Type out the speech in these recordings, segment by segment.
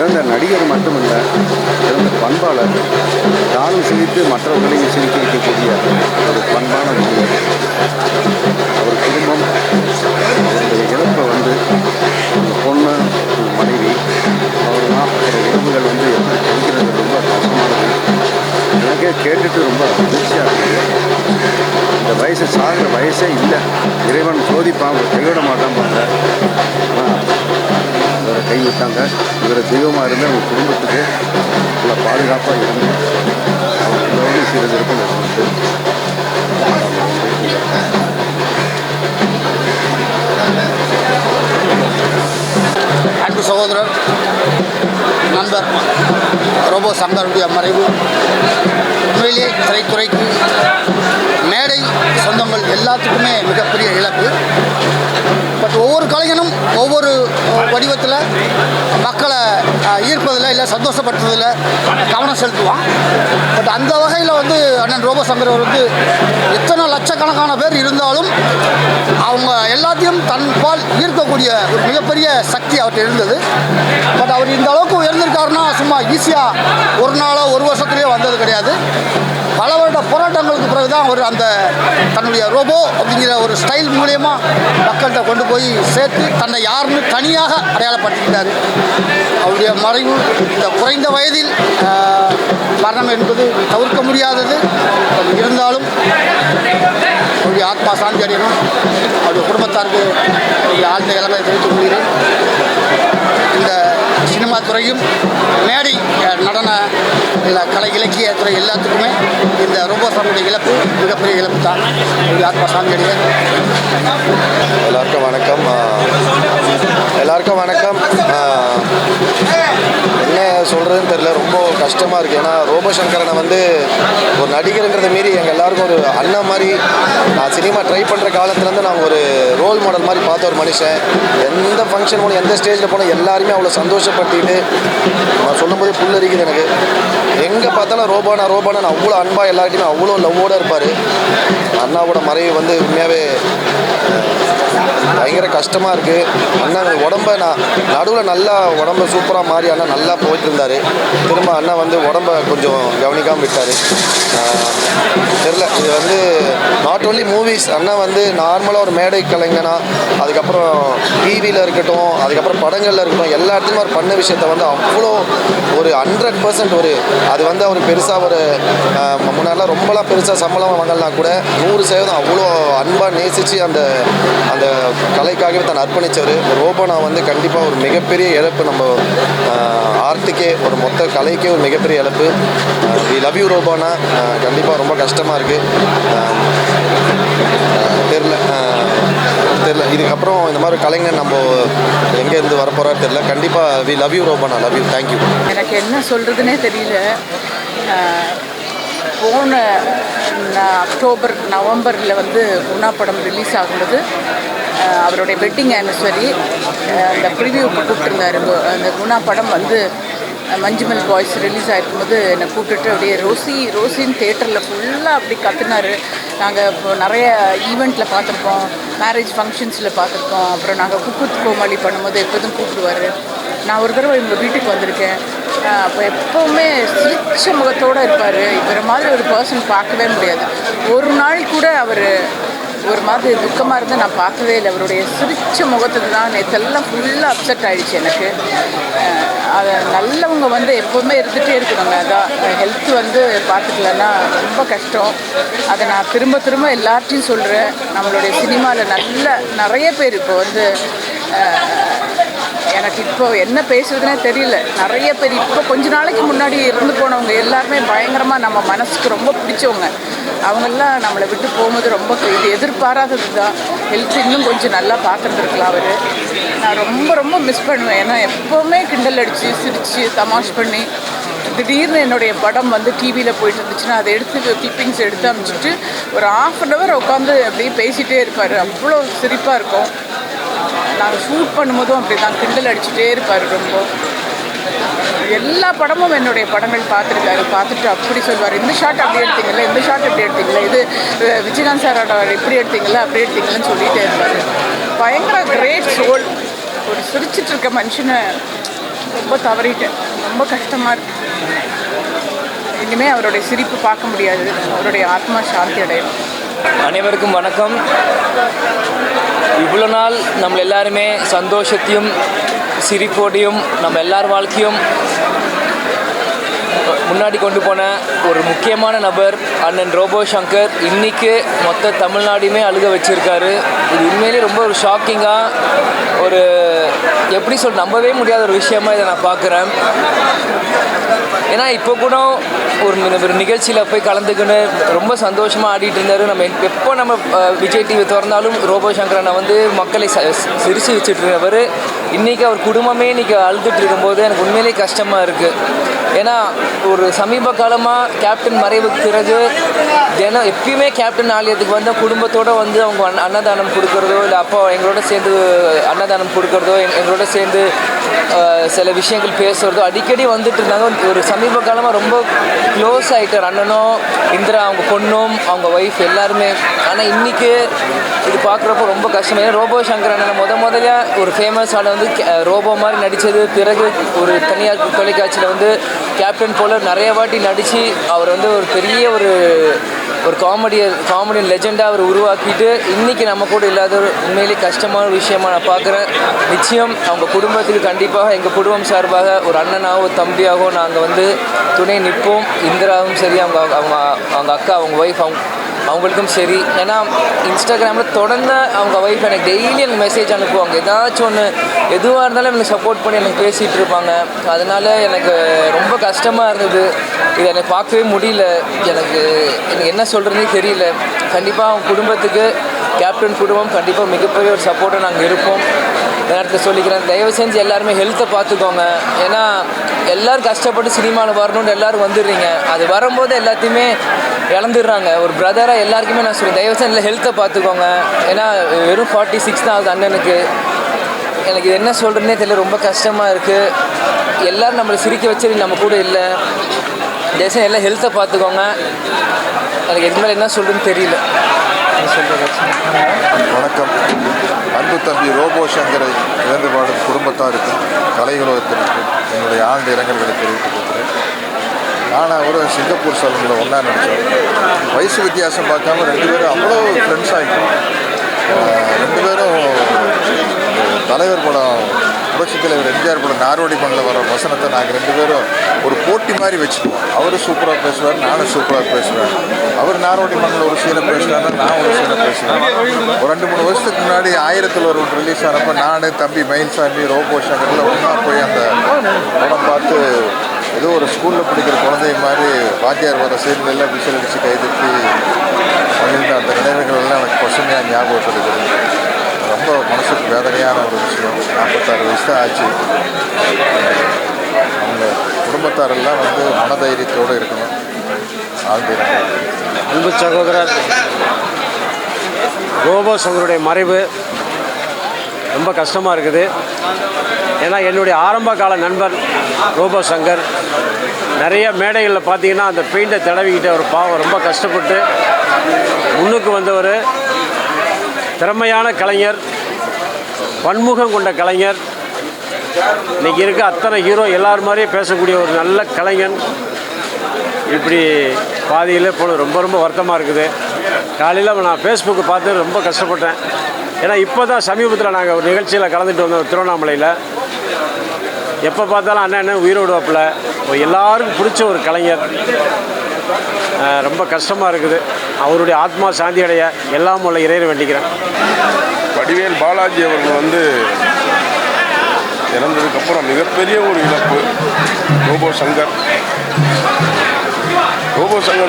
சிறந்த நடிகர் மட்டுமல்ல, சிறந்த பண்பாளர். தானும் சிரித்து மற்றவர்களையும் சிரிக்க வைக்கக்கூடிய ஒரு பண்பான மனிதர். அவர் குடும்பம், அவருடைய இழப்பை பொண்ணு, மனைவி, அவர்களாம் உறவுகள் எப்படி கிடைக்கிறது ரொம்ப கஷ்டமானது. எனக்கே கேட்டுட்டு ரொம்ப அதிர்ச்சியாக இருக்குது. இந்த வயசு சாகிற வயசே இல்லை. இறைவன் சோதிப்பான், கைவிட மாட்டான் பாருங்க. ஆனால் இவரை கைவிட்டாங்க. இவரை தெய்வமாக இருந்து அவங்க குடும்பத்துக்கு நல்ல பாதுகாப்பாக இருந்து அவங்களோடு சிறிது அன்பு சகோதரர், நண்பர் ரோபோ சங்கருடைய மறைவு உண்மையிலே திரைத்துறைக்கு, மேடை சொந்தங்கள் எல்லாத்துக்குமே மிகப்பெரிய இழப்பு. பட் ஒவ்வொரு கலைஞனும் ஒவ்வொரு வடிவத்தில் மக்களை ஈர்ப்பதில் இல்லை சந்தோஷப்படுத்துறதில் கவனம் செலுத்துவான். பட் அந்த வகையில் அண்ணன் ரோபோ சங்கர் எத்தனை லட்சக்கணக்கான பேர் இருந்தாலும் அவங்க எல்லாத்தையும் தன்பால் ஈர்க்கக்கூடிய ஒரு மிகப்பெரிய சக்தி அவர்கிட்ட இருந்தது. பட் அவர் இந்த அளவுக்கு உயர்ந்திருக்காருன்னா சும்மா ஈஸியாக ஒரு நாளோ ஒரு வருஷத்துலேயே வந்தது கிடையாது. பல வருட போராட்டங்களுக்கு பிறகு தான் அவர் அந்த தன்னுடைய ரோபோ அப்படிங்கிற ஒரு ஸ்டைல் மூலயமா மக்கள்கிட்ட கொண்டு போய் சேர்த்து தன்னை யாருன்னு தனியாக அடையாளப்படுத்திக்கிட்டார். அவருடைய மறைவு இந்த குறைந்த வயதில் மரணம் என்பது தவிர்க்க முடியாதது. இருந்தாலும் அவருடைய ஆத்மா சாந்தி அடையணும். அவருடைய குடும்பத்தாருக்கு ஆழ்ந்த இளமையை தெரிவித்துக் கொள்கிறேன். இந்த சினிமா துறையும், மேடை நடன இல்லை கலை இலக்கிய துறை எல்லாத்துக்குமே இந்த ரோபோ சாமியுடைய இழப்பு மிகப்பெரிய இழப்பு தான். ஆத்மா சாமி அடைய. எல்லாருக்கும் வணக்கம். என்ன சொல்கிறதுன்னு தெரியல, ரொம்ப கஷ்டமாக இருக்குது. ஏன்னா ரோபோ சங்கரனை ஒரு நடிகருங்கிறத மீறி எங்கள் எல்லாருக்கும் ஒரு அண்ணன் மாதிரி. நான் சினிமா ட்ரை பண்ணுற காலத்துலேருந்து நான் ஒரு ரோல் மாடல் மாதிரி பார்த்த ஒரு மனுஷன். எந்த ஃபங்க்ஷன் போனால், எந்த ஸ்டேஜில் போனால் எல்லாருமே அவ்வளோ சந்தோஷப்படுத்திட்டு நான் சொல்லும்போதே புல்லரிக்குது எனக்கு. எங்கே பார்த்தாலும் ரோபானா அவ்வளோ அன்பாக எல்லார்ட்டையுமே அவ்வளோ லவ்வோடு இருப்பார். அண்ணாவோட மறைவு உண்மையாகவே பயங்கர கஷ்டமாக இருக்குது. அண்ணா உடம்பை நான் நடுவில் நல்லா உடம்பை சூப்பராக மாறி அண்ணா நல்லா போயிட்டு இருந்தார். திரும்ப அண்ணா உடம்பை கொஞ்சம் கவனிக்காமல் விட்டார். தெரில, இது நாட் ஓன்லி மூவிஸ். அண்ணா நார்மலாக ஒரு மேடை கலைஞனா, அதுக்கப்புறம் டிவியில் இருக்கட்டும், அதுக்கப்புறம் படங்களில் இருக்கட்டும், எல்லா இடத்துலையும் அவர் பண்ண விஷயத்த அவ்வளோ ஒரு 100% அது அவர் பெருசாக ஒரு முன்னாடிலாம் ரொம்பலாம் பெருசாக சம்பளம் வாங்கலாம் கூட 100% அவ்வளோ அன்பாக நேசித்து அந்த அந்த கலைக்காகவே தான் அர்ப்பணித்தவர். ரோபோனா கண்டிப்பாக ஒரு மிகப்பெரிய இழப்பு. நம்ம ஆர்ட்டுக்கே, ஒரு மொத்த கலைக்கே ஒரு மிகப்பெரிய இழப்பு. வி லவ் யூ ரோபோனா. கண்டிப்பாக ரொம்ப கஷ்டமாக இருக்குது. தெரில இதுக்கப்புறம் இந்த மாதிரி கலைஞர் நம்ம எங்கேருந்து வரப்போகிறாரு தெரில. கண்டிப்பாக வி லவ் யூ ரோபோனா. Love you. தேங்க்யூ. எனக்கு என்ன சொல்கிறதுனே தெரியல. போன அக்டோபர் நவம்பரில் குணா படம் ரிலீஸ் ஆகும்போது அவருடைய வெட்டிங் ஆனிவர்சரி அந்த ப்ரிவியூக்கு கூப்பிட்டுருந்தார். அந்த குணா படம் மஞ்சுமல் பாய்ஸ் ரிலீஸ் ஆகிருக்கும்போது என்னை கூப்பிட்டுட்டு அப்படியே ரோசின்னு தேட்டரில் ஃபுல்லாக அப்படி கற்றுனார். நாங்கள் இப்போ நிறைய ஈவெண்ட்டில் பார்த்துருக்கோம், மேரேஜ் ஃபங்க்ஷன்ஸில் பார்த்துருக்கோம். அப்புறம் நாங்கள் குக்குத் கோமாளி பண்ணும்போது எப்போதும் கூப்பிடுவார். நான் ஒரு தடவை இவங்க வீட்டுக்கு வந்திருக்கேன். அப்போ எப்போவுமே சிரிச்ச முகத்தோடு இருப்பார். இவரை மாதிரி ஒரு பர்சன் பார்க்கவே முடியாது. ஒரு நாள் கூட அவர் ஒரு மாதிரி துக்கமாக இருந்து நான் பார்க்கவே இல்லை. அவருடைய சிரிச்ச முகத்துக்கு தான் நேற்றெல்லாம் ஃபுல்லாக அப்செட் ஆகிடுச்சு எனக்கு. அதை நல்லவங்க எப்போவுமே இருந்துகிட்டே இருக்கணுங்க. அதான் ஹெல்த் பார்த்துக்கலன்னா ரொம்ப கஷ்டம். அதை நான் திரும்ப எல்லார்ட்டையும் சொல்கிறேன். நம்மளுடைய சினிமாவில் நிறைய பேர் இப்போ எனக்கு இப்போ என்ன பேசுறதுனே தெரியல. நிறைய பேர் இப்போ கொஞ்ச நாளைக்கு முன்னாடி இறந்து போனவங்க எல்லாருமே பயங்கரமாக நம்ம மனசுக்கு ரொம்ப பிடிச்சவங்க. அவங்கெல்லாம் நம்மளை விட்டு போகும்போது ரொம்ப இது எதிர்பாராதது தான். ஹெல்த் இன்னும் கொஞ்சம் நல்லா பார்த்துருந்துருக்கலாம் அவர். நான் ரொம்ப மிஸ் பண்ணுவேன். ஏன்னா எப்போவுமே கிண்டல் அடித்து சிரித்து தமாஷ் பண்ணி திடீர்னு என்னுடைய படம் டிவியில் போயிட்டு இருந்துச்சுன்னா அதை எடுத்து கிளிப்பிங்ஸ் எடுத்து அனுப்பிச்சிட்டு ஒரு 1/2 hour உட்காந்து அப்படியே பேசிகிட்டே இருப்பார். அவ்வளோ சிரிப்பாக இருக்கும். நாங்கள் ஷூட் பண்ணும்போதும் அப்படி தான் கிண்டல் அடிச்சுட்டே இருப்பார். ரொம்ப எல்லா படமும் என்னுடைய படங்கள் பார்த்துருக்காரு. பார்த்துட்டு அப்படி சொல்வார், இந்த ஷாட் அப்படி எடுத்தீங்களா, இந்த ஷாட் எப்படி எடுத்தீங்களா, இது விஜயகாந்த் சாரோட இப்படி எடுத்தீங்களா அப்படி எடுத்தீங்களான்னு சொல்லிகிட்டே இருப்பார். பயங்கர கிரேட் சோல். ஒரு சிரிச்சிட்டு இருக்க மனுஷனை ரொம்ப தவறிட்டேன். ரொம்ப கஷ்டமாக இருக்கு. இனிமேல் அவருடைய சிரிப்பு பார்க்க முடியாது. அவருடைய ஆத்மா சாந்தி அடையும். அனைவருக்கும் வணக்கம். இவ்வளோ நாள் நம்ம எல்லாருமே சந்தோஷத்தையும் சிரிப்போடையும் நம்ம எல்லார் வாழ்க்கையும் முன்னாடி கொண்டு போன ஒரு முக்கியமான நபர் அண்ணன் ரோபோ சங்கர் இன்றைக்கி மொத்த தமிழ்நாடுமே அழுக வச்சுருக்காரு. இது உண்மையிலே ரொம்ப ஒரு ஷாக்கிங்காக, ஒரு எப்படி நம்பவே முடியாத ஒரு விஷயமாக இதை நான் பார்க்குறேன். ஏன்னா இப்போ கூட ஒரு நிகழ்ச்சியில் போய் கலந்துக்கின்னு ரொம்ப சந்தோஷமாக ஆடிட்டு இருந்தார். நம்ம எப்போ நம்ம விஜய் டிவி திறந்தாலும் ரோபோ சங்கர் அண்ணா வந்து மக்களை சிரிச்சு வச்சுட்டு இருக்கவர். இன்றைக்கி அவர் குடும்பமே இன்றைக்கி அழுதுட்டு இருக்கும்போது எனக்கு உண்மையிலே கஷ்டமாக இருக்குது. ஏன்னா ஒரு சமீப காலமாக கேப்டன் மறைவுக்கு பிறகு எப்பயுமே கேப்டன் ஆலயத்துக்கு வந்து குடும்பத்தோடு வந்து அவங்க அன்னதானம் கொடுக்குறதோ, இல்லை அப்போ எங்களோட சேர்ந்து அன்னதானம் கொடுக்குறதோ, எங்களோட சேர்ந்து சில விஷயங்கள் பேசுகிறதோ அடிக்கடி வந்துட்டு இருந்தாங்க. ஒரு சமீப காலமாக ரொம்ப க்ளோஸ் ஆகிட்டார் அண்ணனும் இந்திரா, அவங்க பொண்ணும், அவங்க ஒய்ஃப் எல்லாருமே. ஆனால் இன்றைக்கி இது பார்க்குறப்போ ரொம்ப கஷ்டம். ஏன்னா ரோபோ சங்கர் அண்ணன் முதல்ல ஒரு ஃபேமஸ் ஆன வந்து ரோபோ மாதிரி நடித்தது, பிறகு ஒரு தனியார் தொலைக்காட்சியில் வந்து கேப்டன் போல் நிறைய வாட்டி நடித்து அவர் வந்து ஒரு பெரிய ஒரு காமெடியன் லெஜெண்டாக அவர் உருவாக்கிட்டு இன்றைக்கி நம்ம கூட இல்லாத ஒரு உண்மையிலே கஷ்டமான விஷயமாக நான் பார்க்குறேன். நிச்சயம் அவங்க குடும்பத்துக்கு கண்டிப்பாக எங்கள் குடும்பம் சார்பாக ஒரு அண்ணனாகவோ தம்பியாகவோ நாங்கள் வந்து துணை நிற்போம். இந்திராவும் சரி, அவங்க அக்கா, அவங்க ஒய்ஃப், அவங்களுக்கும் சரி. ஏன்னா இன்ஸ்டாகிராமில் தொடர்ந்து அவங்க ஒய்ஃப் எனக்கு டெய்லி எனக்கு மெசேஜ் அனுப்புவாங்க. ஏதாச்சும் ஒன்று எதுவாக இருந்தாலும் எனக்கு சப்போர்ட் பண்ணி எனக்கு பேசிகிட்டு இருப்பாங்க. அதனால் எனக்கு ரொம்ப கஷ்டமாக இருந்தது. இதை எனக்கு பார்க்கவே முடியல. எனக்கு என்ன சொல்கிறதுனே தெரியல. கண்டிப்பாக அவங்க குடும்பத்துக்கு கேப்டன் குடும்பம் கண்டிப்பாக மிகப்பெரிய ஒரு சப்போர்ட்டாக நாங்கள் இருப்போம். நேரத்தில் சொல்லிக்கிறேன், தயவு செஞ்சு எல்லாருமே ஹெல்த்தை பார்த்துக்கோங்க. ஏன்னா எல்லோரும் கஷ்டப்பட்டு சினிமாவில் வரணுன்னு எல்லோரும் வந்துடுறீங்க. அது வரும்போது எல்லாத்தையுமே இழந்துடுறாங்க. ஒரு பிரதராக எல்லாருக்குமே நான் சொல்லுவேன், தயவு செஞ்சு ஹெல்த்தை பார்த்துக்கோங்க. ஏன்னா வெறும் 46 தான் ஆகுது அண்ணனுக்கு. எனக்கு இது என்ன சொல்கிறதுனே தெரியல. ரொம்ப கஷ்டமாக இருக்குது. எல்லோரும் நம்மளை சிரிக்க வச்சு நம்ம கூட இல்லை. தயவுசெய்து எல்லாம் ஹெல்த்தை பார்த்துக்கோங்க. எனக்கு எது மேலே என்ன சொல்கிறதுன்னு தெரியல. வணக்கம். அன்பு தம்பி ரோபோ சங்கரை இழந்து வாடும் குடும்பத்தாருக்கும் கலையுலகத்திற்கும் என்னுடைய ஆழ்ந்த இரங்கல்களை தெரிவித்துக் கொள்கிறேன். நான் ஒரு சிங்கப்பூர் சலூனில் ஒன்றா நடித்தோம். வயசு வித்தியாசம் பார்க்காம 2 பேரும் அவ்வளோ ஃப்ரெண்ட்ஸ் ஆகிட்டோம். 2 பேரும் தலைவர் படம், புரட்சித் தலைவர் எம்ஜிஆர் படம் நாரோடி மண்ணில் வர வசனத்தை நாங்கள் 2 பேரும் ஒரு போட்டி மாதிரி வச்சுக்குவோம். அவர் சூப்பராக பேசுவார், நானும் சூப்பராக பேசுவேன். அவர் நாரோடி மண்ணில் ஒரு சீனை பேசுகிறாருன்னா நான் ஒரு சீனை பேசுவேன். ஒரு 2-3 வருஷத்துக்கு முன்னாடி 1000ல் ஒரு ரிலீஸ் ஆனப்போ நான், தம்பி மயில்சாமி, ரோபோ சங்கரில் ஒன்றா போய் அந்த படம் பார்த்து ஏதோ ஒரு ஸ்கூலில் படிக்கிற குழந்தை மாதிரி வாத்தியார் வர சீன்லாம் விசில் அடித்து கைதட்டி மகிழ்ந்த அந்த நினைவுகள் எல்லாம் எனக்கு பசுமையாக ஞாபகப்படுகிறது. ரொம்ப மனசுக்கு வேதனையான ஒரு விஷயம். 46 வயசு தான் ஆச்சு. அவங்க குடும்பத்தாரெல்லாம் வந்து மனதைரியத்தோடு இருக்கணும். அன்பு சகோதரர் ரோபோ சங்கருடைய மறைவு ரொம்ப கஷ்டமாக இருக்குது. ஏன்னா என்னுடைய ஆரம்ப கால நண்பர் ரோபோ சங்கர் நிறைய மேடைகளில் பார்த்தீங்கன்னா அந்த பெயிண்டை தடவிக்கிட்ட ஒரு பாவம் ரொம்ப கஷ்டப்பட்டு முன்னுக்கு வந்தவர். திறமையான கலைஞர், பன்முகம் கொண்ட கலைஞர். இன்றைக்கி இருக்க அத்தனை ஹீரோ எல்லார் மாதிரியும் பேசக்கூடிய ஒரு நல்ல கலைஞன் இப்படி பாதியில் போல ரொம்ப ரொம்ப வருத்தமாக இருக்குது. காலையில் நான் ஃபேஸ்புக்கை பார்த்து ரொம்ப கஷ்டப்பட்டேன். ஏன்னா இப்போ தான் சமீபத்தில் நாங்கள் ஒரு நிகழ்ச்சியில் கலந்துட்டு வந்தோம் திருவண்ணாமலையில். எப்போ பார்த்தாலும் அண்ணன் உயிரோடு வைப்பில் எல்லாருக்கும் பிடிச்ச ஒரு கலைஞர். ரொம்ப கஷ்டமாக இருக்குது. அவருடைய ஆத்மா சாந்தி அடைய எல்லாம் உள்ள இறைவனை வேண்டிக்கிறேன். வடிவேல் பாலாஜி அவர்கள் வந்து இறந்ததுக்கப்புறம் மிகப்பெரிய ஒரு இழப்பு. ரோபோ சங்கர்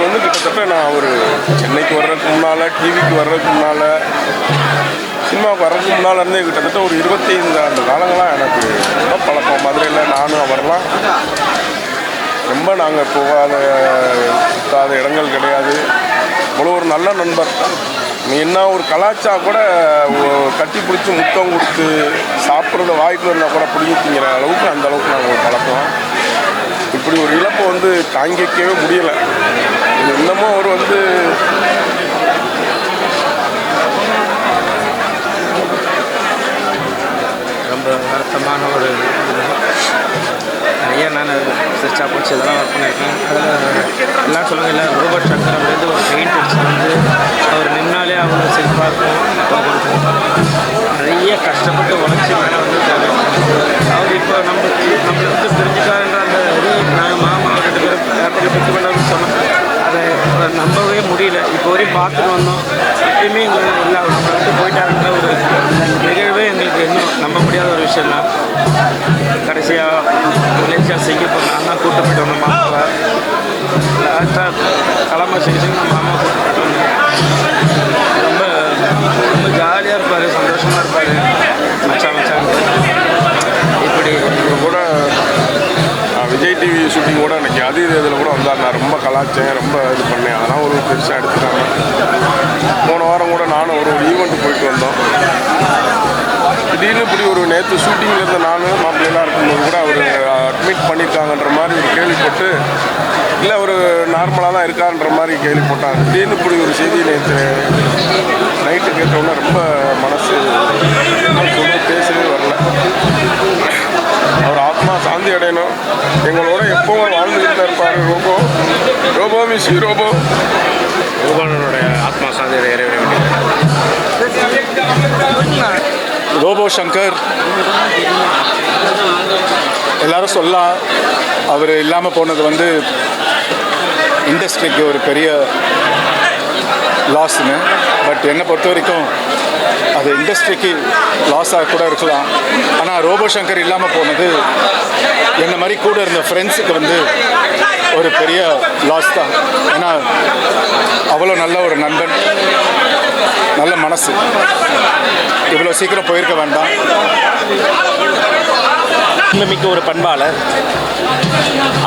வந்து கிட்டத்தட்ட நான் ஒரு சென்னைக்கு வர்றதுக்கு முன்னால், டிவிக்கு வர்றதுக்கு முன்னால், சினிமாவுக்கு வர்றதுக்கு முன்னால் இருந்தே கிட்டத்தட்ட ஒரு 25 ஆண்டு காலங்களாக எனக்கு ரொம்ப பழக்கம். மதுரையில் நானும் அவரெல்லாம் ரொம்ப நாங்கள் போகாத இடங்கள் கிடையாது. அவ்வளோ ஒரு நல்ல நண்பர். நீ என்ன ஒரு கலாச்சா கூட கட்டி பிடிச்சி முத்தம் கொடுத்து சாப்பிட்றத வாய்ப்பு இருந்தால் கூட பிடிக்கிற அளவுக்கு அந்த அளவுக்கு நாங்கள் ஒரு பழக்கம். இப்படி ஒரு இழப்பை வந்து தாங்கிக்கவே முடியலை. இன்னமும் அவர் வந்து ரொம்ப வருத்தமான ஒரு ஸ்டாப் வச்சு இதெல்லாம் ஒர்க் பண்ணியிருக்கேன். அதில் எல்லாம் சொல்லுங்கள் இல்லை ரோபோட் சங்கர் அப்படின்றது ஒரு பெயிண்ட் அடிச்சு வந்து அவர் நின்னாலே அவ்வளோ சிறப்பாக இருக்கும். நிறைய கஷ்டப்பட்டு உழைச்சி மேலே வந்து அவர் இப்போ நம்மளை வந்து தெரிஞ்சுக்காருன்ற அந்த இது நாங்கள் மாமா 2 பேரும் பேப்பரில் பிக் பண்ணணும்னு சொன்னோம். அதை நம்பவே முடியல. இப்போ வரையும் பார்த்துட்டு வந்தோம். எப்பயுமே எங்களுக்கு இல்லை அவர் நம்மளை விட்டு போயிட்டாருன்ற ஒரு நிகழ்வே எங்களுக்கு இன்னும் நம்ப முடியாத ஒரு விஷயம் தான். கடைசியாக மலேசியா சிங்கப்பூர் நான் தான் கூப்பிட்டு போயிட்டு வந்தோம் மாமாவை. லாஸ்ட்டாக கிளம்ப சிகிச்சை நான் மாமா கூப்பிட்டு போயிட்டு வந்தேன். ரொம்ப ரொம்ப ஜாலியாக இருப்பார், சந்தோஷமாக இருப்பார். மச்சான் இப்படி கூட விஜய் டிவி ஷூட்டிங் கூட எனக்கு அது இதில் கூட வந்தார். நான் ரொம்ப கலாச்சேன், ரொம்ப இது பண்ணேன். அதெல்லாம் ஒரு பெருசாக எடுத்துட்டாங்க. போன வாரம் கூட நானும் ஒரு ஈவெண்ட் போயிட்டு வந்தோம். திடீர்னு இப்படி ஒரு நேற்று ஷூட்டிங்கில் இருந்த நானும் மாப்பிள்ளையெல்லாம் இருக்கும்போது கூட அவர் அட்மிட் பண்ணியிருக்காங்கன்ற மாதிரி ஒரு கேள்விப்பட்டு இல்லை ஒரு நார்மலாக தான் இருக்கான்ற மாதிரி கேள்விப்பட்டாங்க. திடீர்னு இப்படி ஒரு செய்தி நேற்று நைட்டு கேட்டோன்னா ரொம்ப மனசு சொல்ல பேசவே வரல. அவர் ஆத்மா சாந்தி அடையணும். எங்களோட எப்பவும் வாழ்ந்துக்கிட்டு தான் இருப்பார். ரோபோ மிஸ் ரோபோனுடைய ஆத்மா சாந்தி அடைய வேண்டியது. ரோபோ சங்கர் எல்லாரும் சொல்லலாம், அவர் இல்லாமல் போனது வந்து இண்டஸ்ட்ரிக்கு ஒரு பெரிய லாஸ்ன்னு. பட் என்னை பொறுத்த வரைக்கும் அது இண்டஸ்ட்ரிக்கு லாஸாக கூட இருக்கலாம். ஆனால் ரோபோ சங்கர் இல்லாமல் போனது என்ன மாதிரி கூட இருந்த ஃப்ரெண்ட்ஸுக்கு வந்து ஒரு பெரிய லாஸ் தான். ஏன்னா அவ்வளோ நல்ல ஒரு நண்பன், நல்ல மனசு. இவ்வளோ சீக்கிரம் போயிருக்க வேண்டாம். மிக்க ஒரு பண்பாளர்.